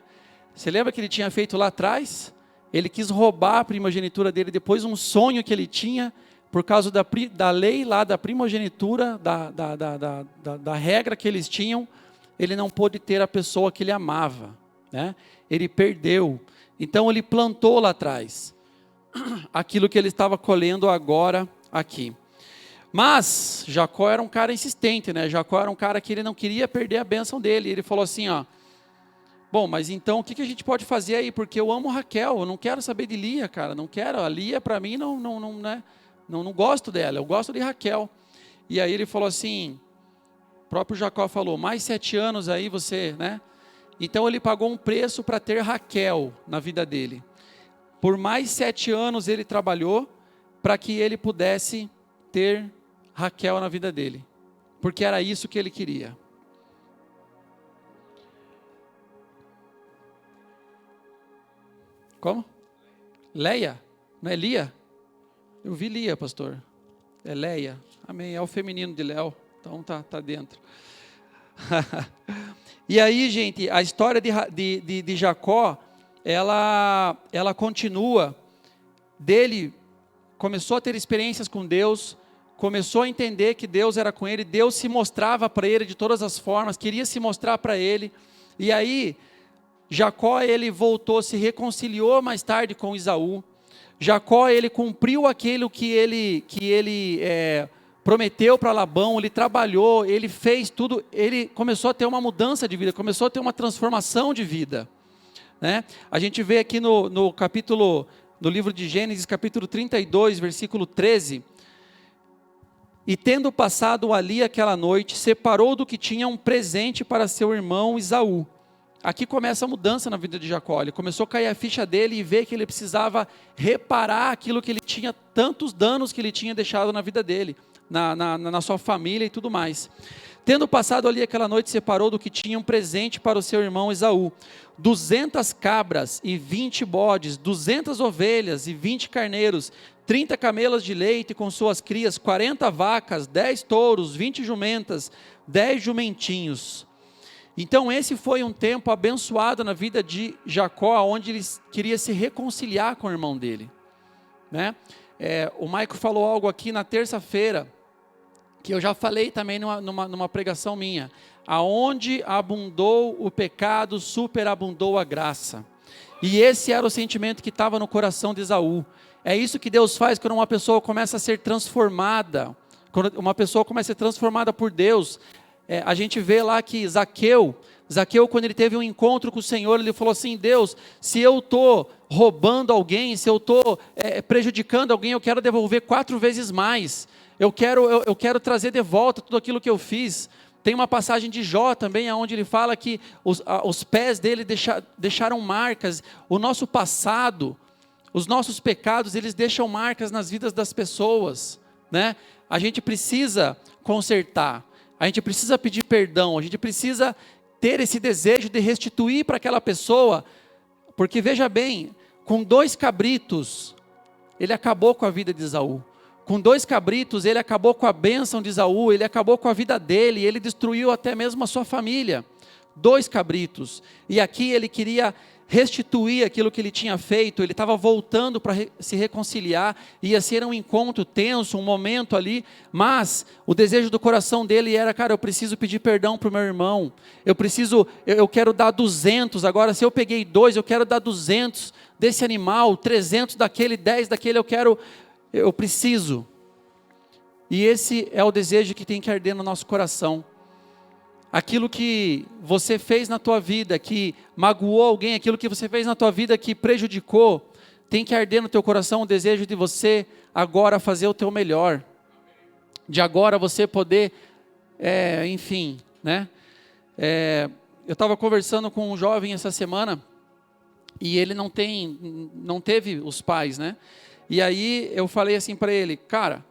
Você lembra que ele tinha feito lá atrás? Ele quis roubar a primogenitura dele, depois um sonho que ele tinha, por causa da lei lá da primogenitura, da regra que eles tinham, ele não pôde ter a pessoa que ele amava, né? Ele perdeu. Então ele plantou lá atrás aquilo que ele estava colhendo agora aqui. Mas Jacó era um cara insistente, né? Jacó era um cara que ele não queria perder a bênção dele. Ele falou assim, ó, bom, mas então o que a gente pode fazer aí? Porque eu amo Raquel, eu não quero saber de Lia, cara, não quero. A Lia para mim não gosto dela, eu gosto de Raquel. E aí ele falou assim, o próprio Jacó falou, mais 7 anos aí você, né? Então ele pagou um preço para ter Raquel na vida dele. Por mais 7 anos ele trabalhou para que ele pudesse ter Raquel na vida dele, porque era isso que ele queria. Como? Leia? Não é Lia? Eu vi Lia, pastor. É Leia. Amém. É o feminino de Léo. Então tá dentro. E aí, gente, a história de Jacó, ela continua. Dele começou a ter experiências com Deus, começou a entender que Deus era com ele, Deus se mostrava para ele de todas as formas, queria se mostrar para ele. E aí, Jacó, ele voltou, se reconciliou mais tarde com Esaú. Jacó, ele cumpriu aquilo que ele prometeu para Labão, ele trabalhou, ele fez tudo, ele começou a ter uma mudança de vida, começou a ter uma transformação de vida, né? A gente vê aqui no capítulo, no livro de Gênesis, capítulo 32, versículo 13, e tendo passado ali aquela noite, separou do que tinha um presente para seu irmão Esaú. Aqui começa a mudança na vida de Jacó. Ele começou a cair a ficha dele e ver que ele precisava reparar aquilo que ele tinha, tantos danos que ele tinha deixado na vida dele, na sua família e tudo mais. Tendo passado ali aquela noite, separou do que tinha um presente para o seu irmão Esaú, 200 cabras e 20 bodes, 200 ovelhas e 20 carneiros, 30 camelas de leite com suas crias, 40 vacas, 10 touros, 20 jumentas, 10 jumentinhos. Então esse foi um tempo abençoado na vida de Jacó, onde ele queria se reconciliar com o irmão dele, né? O Maico falou algo aqui na terça-feira, que eu já falei também numa pregação minha. Aonde abundou o pecado, superabundou a graça. E esse era o sentimento que estava no coração de Esaú. É isso que Deus faz quando uma pessoa começa a ser transformada, quando uma pessoa começa a ser transformada por Deus. A gente vê lá que Zaqueu, quando ele teve um encontro com o Senhor, ele falou assim, Deus, se eu estou roubando alguém, se eu estou prejudicando alguém, eu quero devolver 4 vezes mais, eu quero trazer de volta tudo aquilo que eu fiz. Tem uma passagem de Jó também, onde ele fala que os pés dele deixaram marcas. O nosso passado, os nossos pecados, eles deixam marcas nas vidas das pessoas, né? A gente precisa consertar. A gente precisa pedir perdão, a gente precisa ter esse desejo de restituir para aquela pessoa, porque veja bem, com 2 cabritos, ele acabou com a vida de Esaú. Com 2 cabritos, ele acabou com a bênção de Esaú, ele acabou com a vida dele, ele destruiu até mesmo a sua família. 2 cabritos. E aqui ele queria restituir aquilo que ele tinha feito, ele estava voltando para se reconciliar, ia ser um encontro tenso, um momento ali, mas o desejo do coração dele era, cara, eu preciso pedir perdão para o meu irmão, eu quero dar 200, agora se eu peguei 2, eu quero dar 200 desse animal, 300 daquele, 10 daquele, eu preciso. E esse é o desejo que tem que arder no nosso coração. Aquilo que você fez na tua vida, que magoou alguém, aquilo que você fez na tua vida que prejudicou, tem que arder no teu coração o desejo de você agora fazer o teu melhor. De agora você poder, enfim, né? Eu estava conversando com um jovem essa semana, e ele não teve os pais, né? E aí eu falei assim para ele, cara,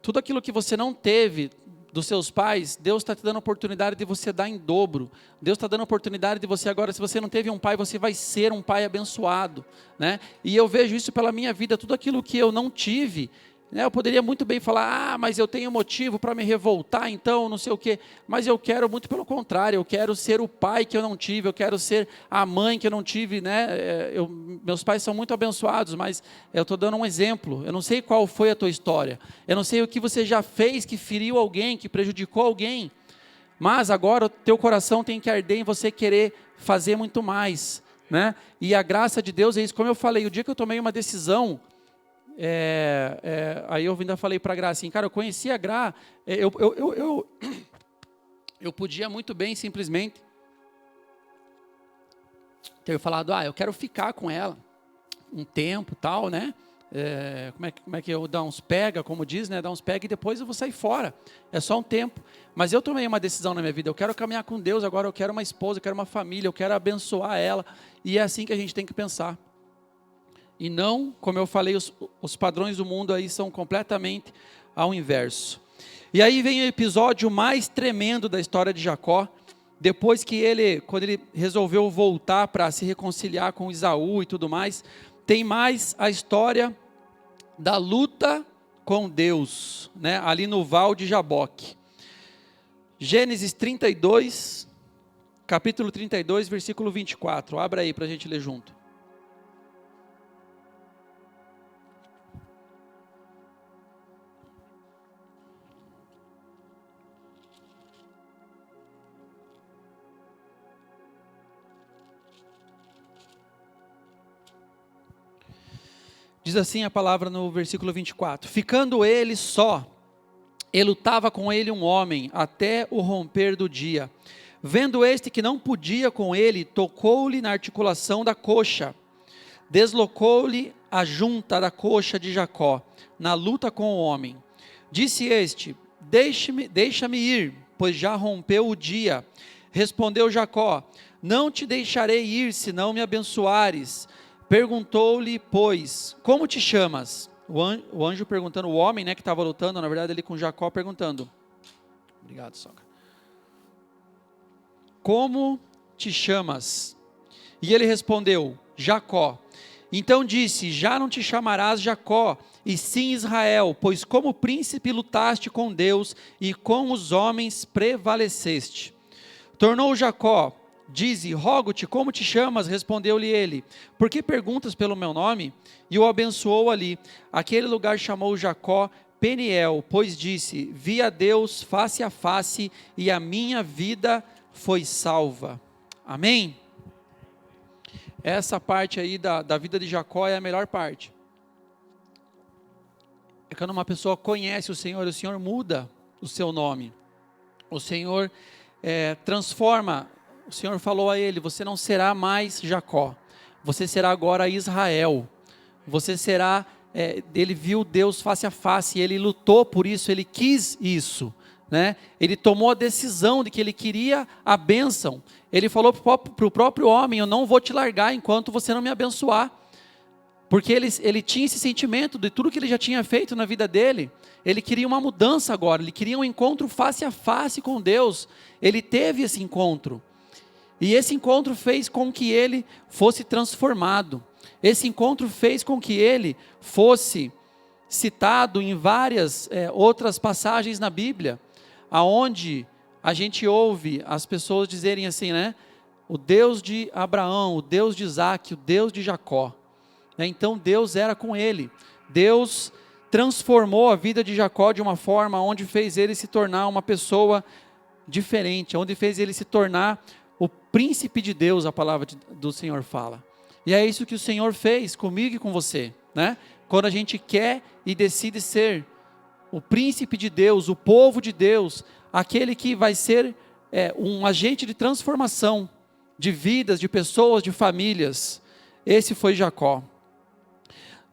tudo aquilo que você não teve dos seus pais, Deus está te dando a oportunidade de você dar em dobro. Deus está dando a oportunidade de você agora, se você não teve um pai, você vai ser um pai abençoado, né? E eu vejo isso pela minha vida, tudo aquilo que eu não tive, né? Eu poderia muito bem falar, mas eu tenho motivo para me revoltar, então, não sei o quê. Mas eu quero muito pelo contrário, eu quero ser o pai que eu não tive, eu quero ser a mãe que eu não tive, né? Meus pais são muito abençoados, mas eu estou dando um exemplo. Eu não sei qual foi a tua história, eu não sei o que você já fez que feriu alguém, que prejudicou alguém, mas agora o teu coração tem que arder em você querer fazer muito mais, né? E a graça de Deus é isso, como eu falei, o dia que eu tomei uma decisão, aí eu ainda falei para a Gra assim, cara, eu conheci a Gra, eu podia muito bem simplesmente ter falado, eu quero ficar com ela um tempo, tal, né? Como é que eu dar uns pega, como diz, né? Dar uns pega e depois eu vou sair fora. É só um tempo. Mas eu tomei uma decisão na minha vida. Eu quero caminhar com Deus agora. Eu quero uma esposa, eu quero uma família, eu quero abençoar ela. E é assim que a gente tem que pensar. E não, como eu falei, os padrões do mundo aí são completamente ao inverso. E aí vem o episódio mais tremendo da história de Jacó. Depois que quando ele resolveu voltar para se reconciliar com Esaú e tudo mais, tem mais a história da luta com Deus, né? Ali no Val de Jaboque. Gênesis 32, capítulo 32, versículo 24. Abra aí para a gente ler junto. Diz assim a palavra no versículo 24. Ficando ele só, e lutava com ele um homem, até o romper do dia. Vendo este que não podia com ele, tocou-lhe na articulação da coxa. Deslocou-lhe a junta da coxa de Jacó, na luta com o homem. Disse este, deixa-me ir, pois já rompeu o dia. Respondeu Jacó, não te deixarei ir, se não me abençoares. Perguntou-lhe, pois, como te chamas? O anjo perguntando, o homem, né, que estava lutando, na verdade ele com Jacó perguntando. Obrigado, sogra. Como te chamas? E ele respondeu, Jacó. Então disse, já não te chamarás Jacó, e sim Israel, pois como príncipe lutaste com Deus, e com os homens prevaleceste. Tornou Jacó, dize, rogo-te, como te chamas? Respondeu-lhe ele, por que perguntas pelo meu nome? E o abençoou ali. Aquele lugar chamou Jacó Peniel, pois disse, vi a Deus face a face, e a minha vida foi salva. Amém? Essa parte aí da vida de Jacó é a melhor parte. É quando uma pessoa conhece o Senhor muda o seu nome. O Senhor transforma. O Senhor falou a ele, você não será mais Jacó, você será agora Israel. Você será, ele viu Deus face a face, ele lutou por isso, ele quis isso, né? Ele tomou a decisão de que ele queria a bênção. Ele falou para o próprio homem, eu não vou te largar enquanto você não me abençoar. Porque ele tinha esse sentimento de tudo que ele já tinha feito na vida dele. Ele queria uma mudança agora, ele queria um encontro face a face com Deus. Ele teve esse encontro. E esse encontro fez com que ele fosse transformado. Esse encontro fez com que ele fosse citado em várias outras passagens na Bíblia, aonde a gente ouve as pessoas dizerem assim, né? o Deus de Abraão, o Deus de Isaac, o Deus de Jacó. Então Deus era com ele. Deus transformou a vida de Jacó de uma forma onde fez ele se tornar uma pessoa diferente, onde fez ele se tornar o príncipe de Deus, a palavra do Senhor fala. E é isso que o Senhor fez comigo e com você, né? Quando a gente quer e decide ser o príncipe de Deus, o povo de Deus, aquele que vai ser um agente de transformação de vidas, de pessoas, de famílias. Esse foi Jacó.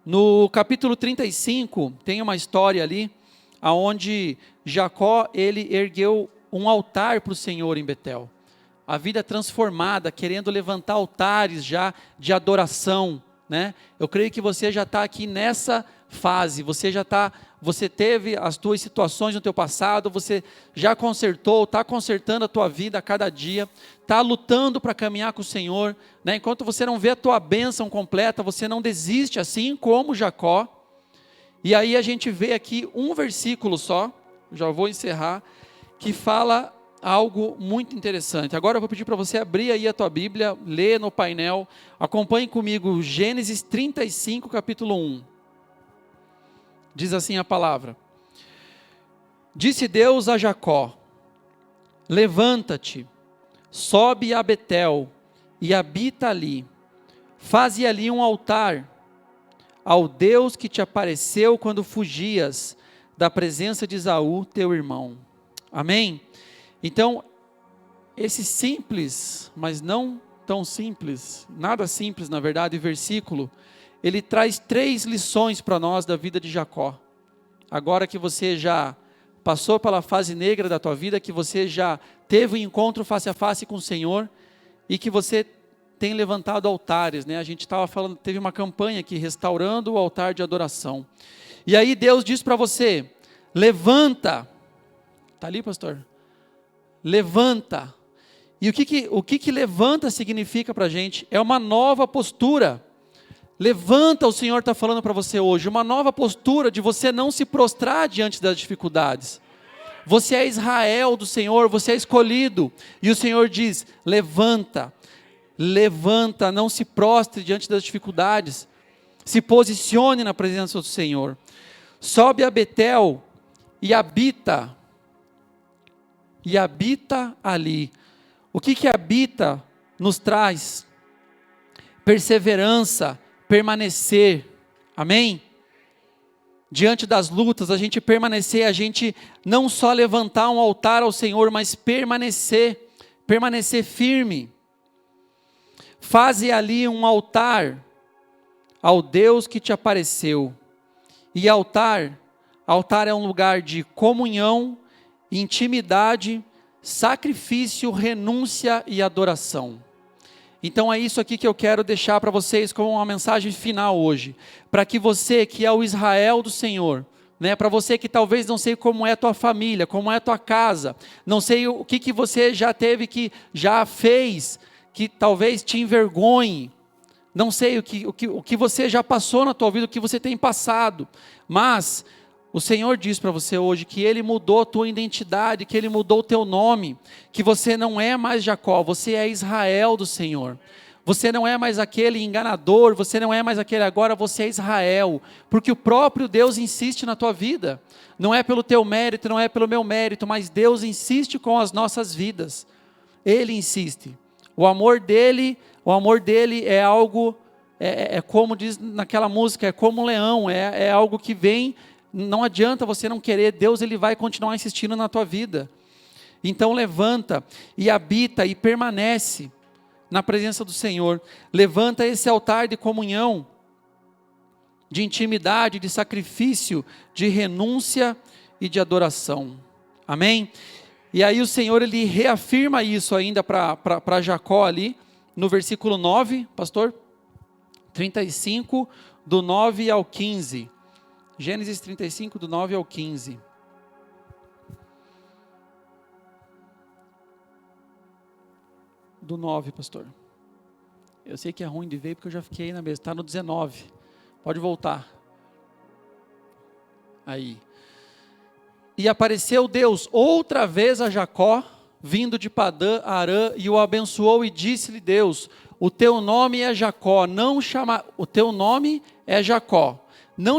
No capítulo 35, tem uma história ali, onde Jacó, ele ergueu um altar para o Senhor em Betel. A vida transformada, querendo levantar altares já de adoração, né? Eu creio que você já está aqui nessa fase, você teve as tuas situações no teu passado, você já consertou, está consertando a tua vida a cada dia, está lutando para caminhar com o Senhor, né? Enquanto você não vê a tua bênção completa, você não desiste, assim como Jacó. E aí a gente vê aqui um versículo só, já vou encerrar, que fala algo muito interessante. Agora eu vou pedir para você abrir aí a tua Bíblia, ler no painel, acompanhe comigo Gênesis 35, capítulo 1. Diz assim a palavra: Disse Deus a Jacó: Levanta-te, sobe a Betel e habita ali. Faze ali um altar ao Deus que te apareceu quando fugias da presença de Esaú, teu irmão. Amém? Então, esse simples, mas não tão simples, nada simples na verdade, versículo, ele traz 3 lições para nós da vida de Jacó. Agora que você já passou pela fase negra da tua vida, que você já teve um encontro face a face com o Senhor, e que você tem levantado altares, né? A gente estava falando, teve uma campanha aqui, restaurando o altar de adoração. E aí Deus diz para você: levanta. Está ali, pastor? Levanta. E o que levanta significa para a gente? É uma nova postura. Levanta, o Senhor está falando para você hoje, uma nova postura de você não se prostrar diante das dificuldades. Você é Israel do Senhor, você é escolhido. E o Senhor diz: levanta, levanta, não se prostre diante das dificuldades. Se posicione na presença do Senhor. Sobe a Betel e habita. E habita ali. O que habita nos traz? Perseverança, permanecer. Amém? Diante das lutas, a gente permanecer, a gente não só levantar um altar ao Senhor, mas permanecer firme. Faze ali um altar ao Deus que te apareceu. E altar é um lugar de comunhão, intimidade, sacrifício, renúncia e adoração. Então é isso aqui que eu quero deixar para vocês como uma mensagem final hoje, para que você que é o Israel do Senhor, né, para você que talvez não sei como é a tua família, como é a tua casa, não sei o que você já teve, que já fez, que talvez te envergonhe, não sei o que você já passou na tua vida, o que você tem passado, mas o Senhor diz para você hoje que Ele mudou a tua identidade, que Ele mudou o teu nome, que você não é mais Jacó, você é Israel do Senhor. Você não é mais aquele enganador, você não é mais aquele, agora você é Israel, porque o próprio Deus insiste na tua vida. Não é pelo teu mérito, não é pelo meu mérito, mas Deus insiste com as nossas vidas. Ele insiste. O amor dele é algo, como diz naquela música, é como um leão, é algo que vem. Não adianta você não querer, Deus ele vai continuar insistindo na tua vida. Então levanta e habita e permanece na presença do Senhor. Levanta esse altar de comunhão, de intimidade, de sacrifício, de renúncia e de adoração. Amém? E aí o Senhor ele reafirma isso ainda para Jacó ali, no versículo 9, pastor, 35, do 9 ao 15. Gênesis 35, do 9 ao 15. Do 9, pastor. Eu sei que é ruim de ver porque eu já fiquei aí na mesa. Está no 19. Pode voltar. Aí. E apareceu Deus outra vez a Jacó vindo de Padã Arã, e o abençoou, e disse-lhe Deus: o teu nome é Jacó, não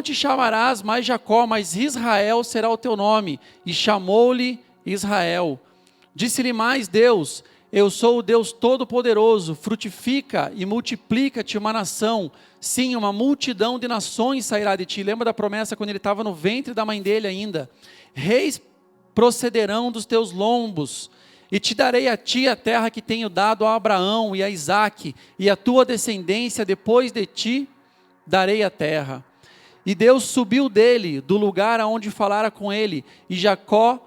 te chamarás mais Jacó, mas Israel será o teu nome. E chamou-lhe Israel. Disse-lhe mais Deus: eu sou o Deus Todo-Poderoso, frutifica e multiplica-te uma nação, sim, uma multidão de nações sairá de ti. Lembra da promessa quando ele estava no ventre da mãe dele ainda? Reis procederão dos teus lombos, e te darei a ti a terra que tenho dado a Abraão e a Isaque, e a tua descendência depois de ti darei a terra. E Deus subiu dele, do lugar aonde falara com ele, e Jacó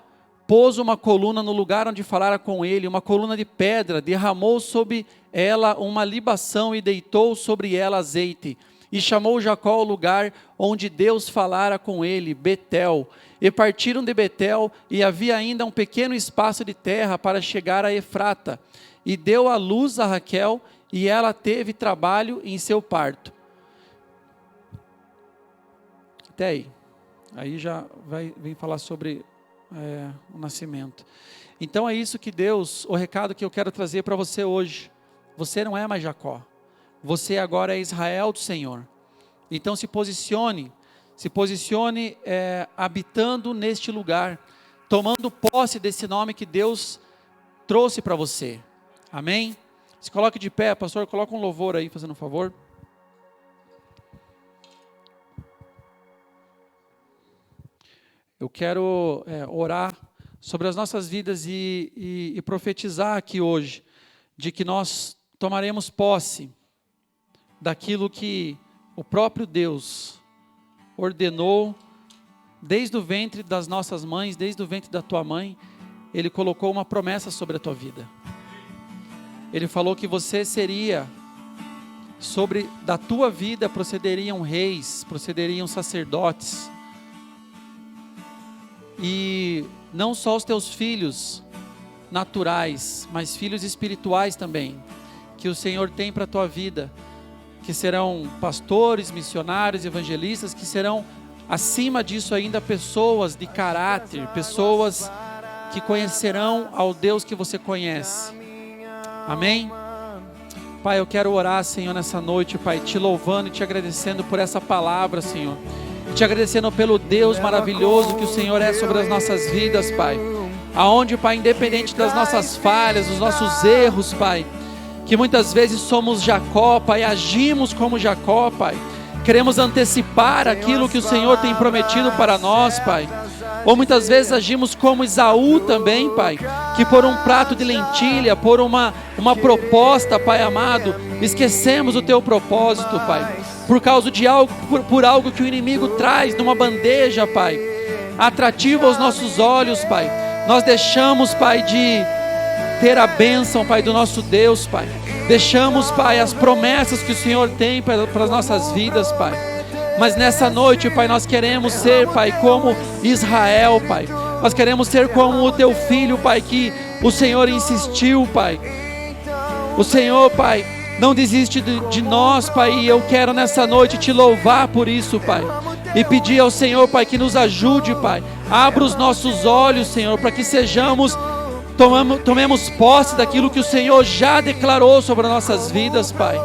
pôs uma coluna no lugar onde falara com ele, uma coluna de pedra, derramou sobre ela uma libação e deitou sobre ela azeite. E chamou Jacó o lugar onde Deus falara com ele, Betel. E partiram de Betel, e havia ainda um pequeno espaço de terra para chegar a Efrata. E deu à luz a Raquel, e ela teve trabalho em seu parto. Até aí. Aí já vem falar sobre o nascimento. Então é isso que Deus, o recado que eu quero trazer para você hoje. Você não é mais Jacó. Você agora é Israel do Senhor. Então se posicione habitando neste lugar, tomando posse desse nome que Deus trouxe para você. Amém? Se coloque de pé, pastor, coloca um louvor aí, fazendo um favor. Eu quero orar sobre as nossas vidas e profetizar aqui hoje, de que nós tomaremos posse daquilo que o próprio Deus ordenou, desde o ventre das nossas mães, desde o ventre da tua mãe. Ele colocou uma promessa sobre a tua vida. Ele falou que você seria, da tua vida procederiam reis, procederiam sacerdotes, e não só os teus filhos naturais, mas filhos espirituais também, que o Senhor tem para a tua vida, que serão pastores, missionários, evangelistas, que serão acima disso ainda pessoas de caráter, pessoas que conhecerão ao Deus que você conhece. Amém? Pai, eu quero orar, Senhor, nessa noite, Pai, te louvando e te agradecendo por essa palavra, Senhor. Te agradecendo pelo Deus maravilhoso que o Senhor é sobre as nossas vidas, Pai. Aonde, Pai, independente das nossas falhas, dos nossos erros, Pai, que muitas vezes somos Jacó, Pai, agimos como Jacó, Pai. Queremos antecipar aquilo que o Senhor tem prometido para nós, Pai. Ou muitas vezes agimos como Esaú também, Pai, que por um prato de lentilha, por uma proposta, Pai amado, esquecemos o Teu propósito, Pai. Por causa de algo, por algo que o inimigo traz numa bandeja, Pai, atrativo aos nossos olhos, Pai. Nós deixamos, Pai, de ter a bênção, Pai, do nosso Deus, Pai. Deixamos, Pai, as promessas que o Senhor tem para as nossas vidas, Pai. Mas nessa noite, Pai, nós queremos ser, Pai, como Israel, Pai. Nós queremos ser como o Teu filho, Pai, que o Senhor insistiu, Pai. O Senhor, Pai, não desiste de nós, Pai, e eu quero nessa noite te louvar por isso, Pai, e pedir ao Senhor, Pai, que nos ajude, Pai. Abra os nossos olhos, Senhor, para que tomemos posse daquilo que o Senhor já declarou sobre as nossas vidas, Pai.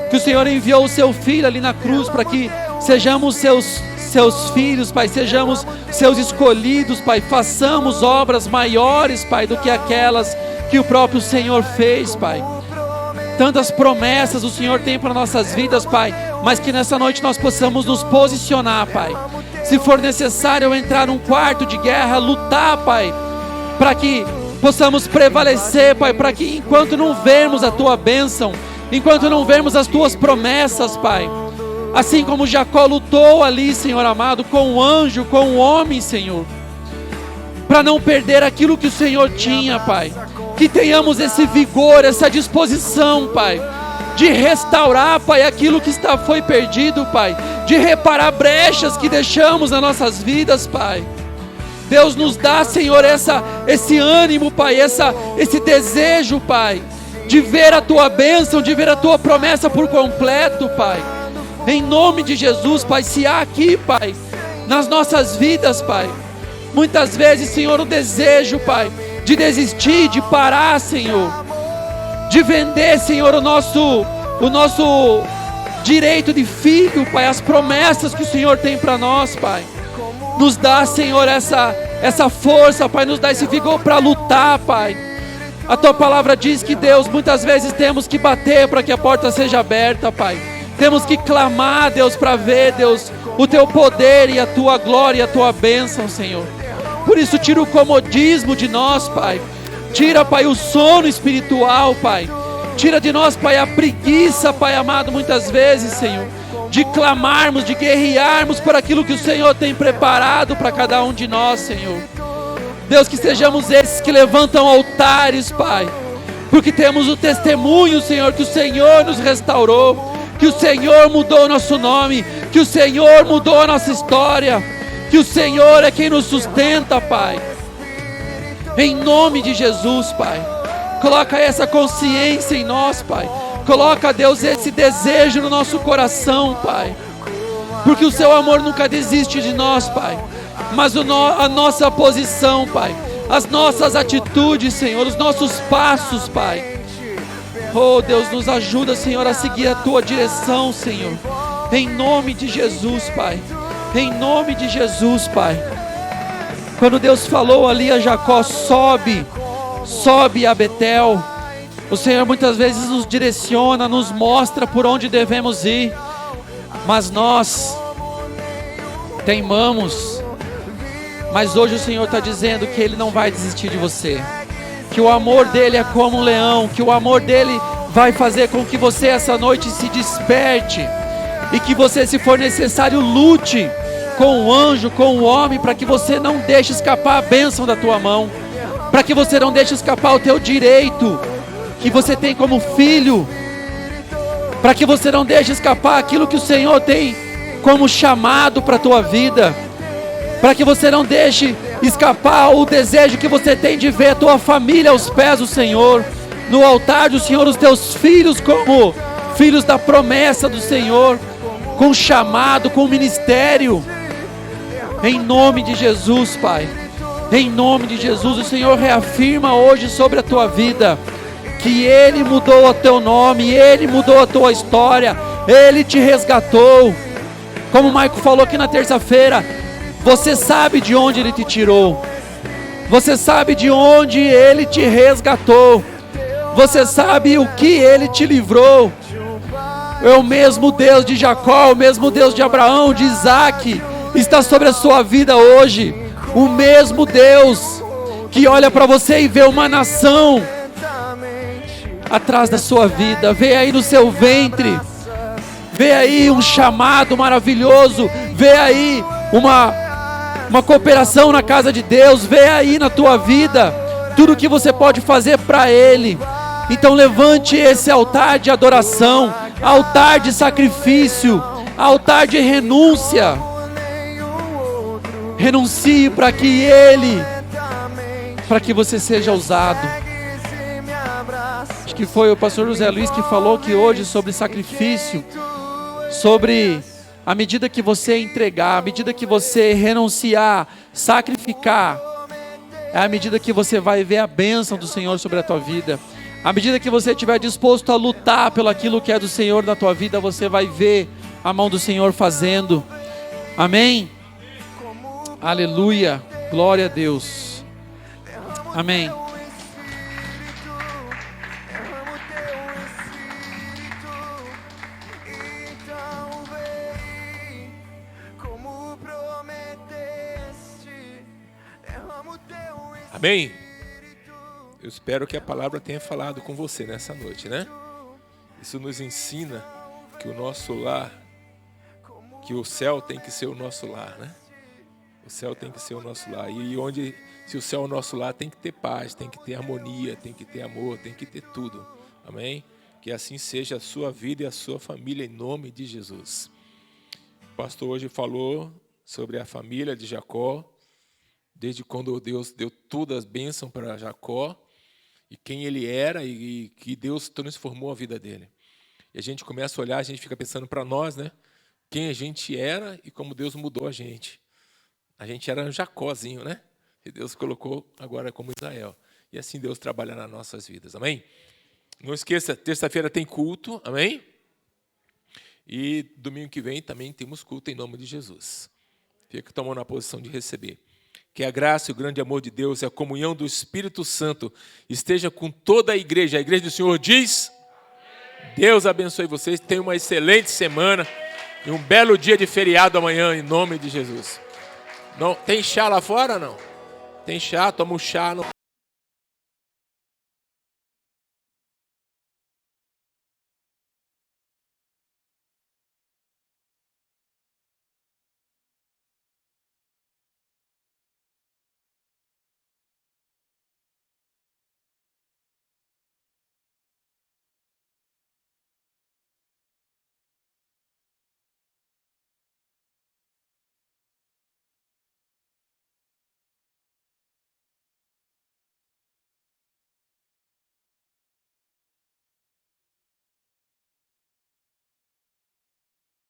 Que o Senhor enviou o Seu Filho ali na cruz para que sejamos seus filhos, Pai, sejamos Seus escolhidos, Pai, façamos obras maiores, Pai, do que aquelas que o próprio Senhor fez, Pai. Tantas promessas o Senhor tem para nossas vidas, Pai, mas que nessa noite nós possamos nos posicionar, Pai. Se for necessário entrar num quarto de guerra, lutar, Pai, para que possamos prevalecer, Pai, para que enquanto não vermos a Tua bênção, enquanto não vermos as Tuas promessas, Pai, assim como Jacó lutou ali, Senhor amado, com o anjo, com o homem, Senhor, para não perder aquilo que o Senhor tinha, Pai. Que tenhamos esse vigor, essa disposição, Pai, de restaurar, Pai, aquilo que foi perdido, Pai, de reparar brechas que deixamos nas nossas vidas, Pai. Deus nos dá, Senhor, esse ânimo, Pai, esse desejo, Pai, de ver a Tua bênção, de ver a Tua promessa por completo, Pai. Em nome de Jesus, Pai, se há aqui, Pai, nas nossas vidas, Pai, muitas vezes, Senhor, o desejo, Pai, de desistir, de parar, Senhor, de vender, Senhor, o nosso direito de filho, Pai, as promessas que o Senhor tem para nós, Pai. Nos dá, Senhor, essa força, Pai, nos dá esse vigor para lutar, Pai. A Tua palavra diz que, Deus, muitas vezes temos que bater para que a porta seja aberta, Pai. Temos que clamar, Deus, para ver, Deus, o Teu poder e a Tua glória e a Tua bênção, Senhor. Por isso, tira o comodismo de nós, Pai. Tira, Pai, o sono espiritual, Pai. Tira de nós, Pai, a preguiça, Pai amado, muitas vezes, Senhor, de clamarmos, de guerrearmos por aquilo que o Senhor tem preparado para cada um de nós, Senhor. Deus, que sejamos esses que levantam altares, Pai, porque temos o testemunho, Senhor, que o Senhor nos restaurou, que o Senhor mudou o nosso nome, que o Senhor mudou a nossa história, que o Senhor é quem nos sustenta, Pai. Em nome de Jesus, Pai, coloca essa consciência em nós, Pai. Coloca, Deus, esse desejo no nosso coração, Pai, porque o Seu amor nunca desiste de nós, Pai. Mas a nossa posição, Pai, as nossas atitudes, Senhor, os nossos passos, Pai. Oh, Deus, nos ajuda, Senhor, a seguir a Tua direção, Senhor. Em nome de Jesus, Pai. Em nome de Jesus, Pai. Quando Deus falou ali a Jacó, sobe a Betel, o Senhor muitas vezes nos direciona, nos mostra por onde devemos ir, mas nós teimamos. Mas hoje o Senhor está dizendo que Ele não vai desistir de você, que o amor dEle é como um leão, que o amor dEle vai fazer com que você essa noite se desperte, e que você, se for necessário, lute com o anjo, com o homem, para que você não deixe escapar a bênção da tua mão, para que você não deixe escapar o teu direito que você tem como filho, para que você não deixe escapar aquilo que o Senhor tem como chamado para a tua vida, para que você não deixe escapar o desejo que você tem de ver a tua família aos pés do Senhor, no altar do Senhor, os teus filhos como filhos da promessa do Senhor, com chamado, com ministério. Em nome de Jesus, Pai, em nome de Jesus, o Senhor reafirma hoje sobre a tua vida, que Ele mudou o teu nome, Ele mudou a tua história, Ele te resgatou. Como o Maico falou aqui na terça-feira, você sabe de onde Ele te tirou, você sabe de onde Ele te resgatou, você sabe o que Ele te livrou. É o mesmo Deus de Jacó, o mesmo Deus de Abraão, de Isaac, está sobre a sua vida hoje. O mesmo Deus que olha para você e vê uma nação atrás da sua vida, vê aí no seu ventre, vê aí um chamado maravilhoso, vê aí uma cooperação na casa de Deus, vê aí na tua vida tudo que você pode fazer para Ele. Então levante esse altar de adoração, altar de sacrifício, altar de renúncia. Renuncie para que você seja usado. Acho que foi o pastor José Luiz que falou que hoje sobre sacrifício, sobre à medida que você entregar, à medida que você renunciar, sacrificar, é à medida que você vai ver a bênção do Senhor sobre a tua vida. À medida que você estiver disposto a lutar pelo aquilo que é do Senhor na tua vida, você vai ver a mão do Senhor fazendo. Amém? Aleluia, glória a Deus. Amém. Amém? Eu espero que a palavra tenha falado com você nessa noite, né? Isso nos ensina que o nosso lar, que o céu tem que ser o nosso lar, né? O céu tem que ser o nosso lar. E onde, se o céu é o nosso lar, tem que ter paz, tem que ter harmonia, tem que ter amor, tem que ter tudo. Amém? Que assim seja a sua vida e a sua família, em nome de Jesus. O pastor hoje falou sobre a família de Jacó, desde quando Deus deu todas as bênçãos para Jacó, e quem ele era, e que Deus transformou a vida dele. E a gente começa a olhar, a gente fica pensando para nós, né? Quem a gente era e como Deus mudou a gente. A gente era um Jacózinho, né? E Deus colocou agora como Israel. e assim Deus trabalha nas nossas vidas, amém? Não esqueça, terça-feira tem culto, amém? E domingo que vem também temos culto em nome de Jesus. Fica tomando a posição de receber. Que a graça e o grande amor de Deus e a comunhão do Espírito Santo esteja com toda a igreja do Senhor diz, Deus abençoe vocês, tenham uma excelente semana e um belo dia de feriado amanhã, em nome de Jesus. Não, tem chá lá fora ou não? Tem chá, toma um chá. Não...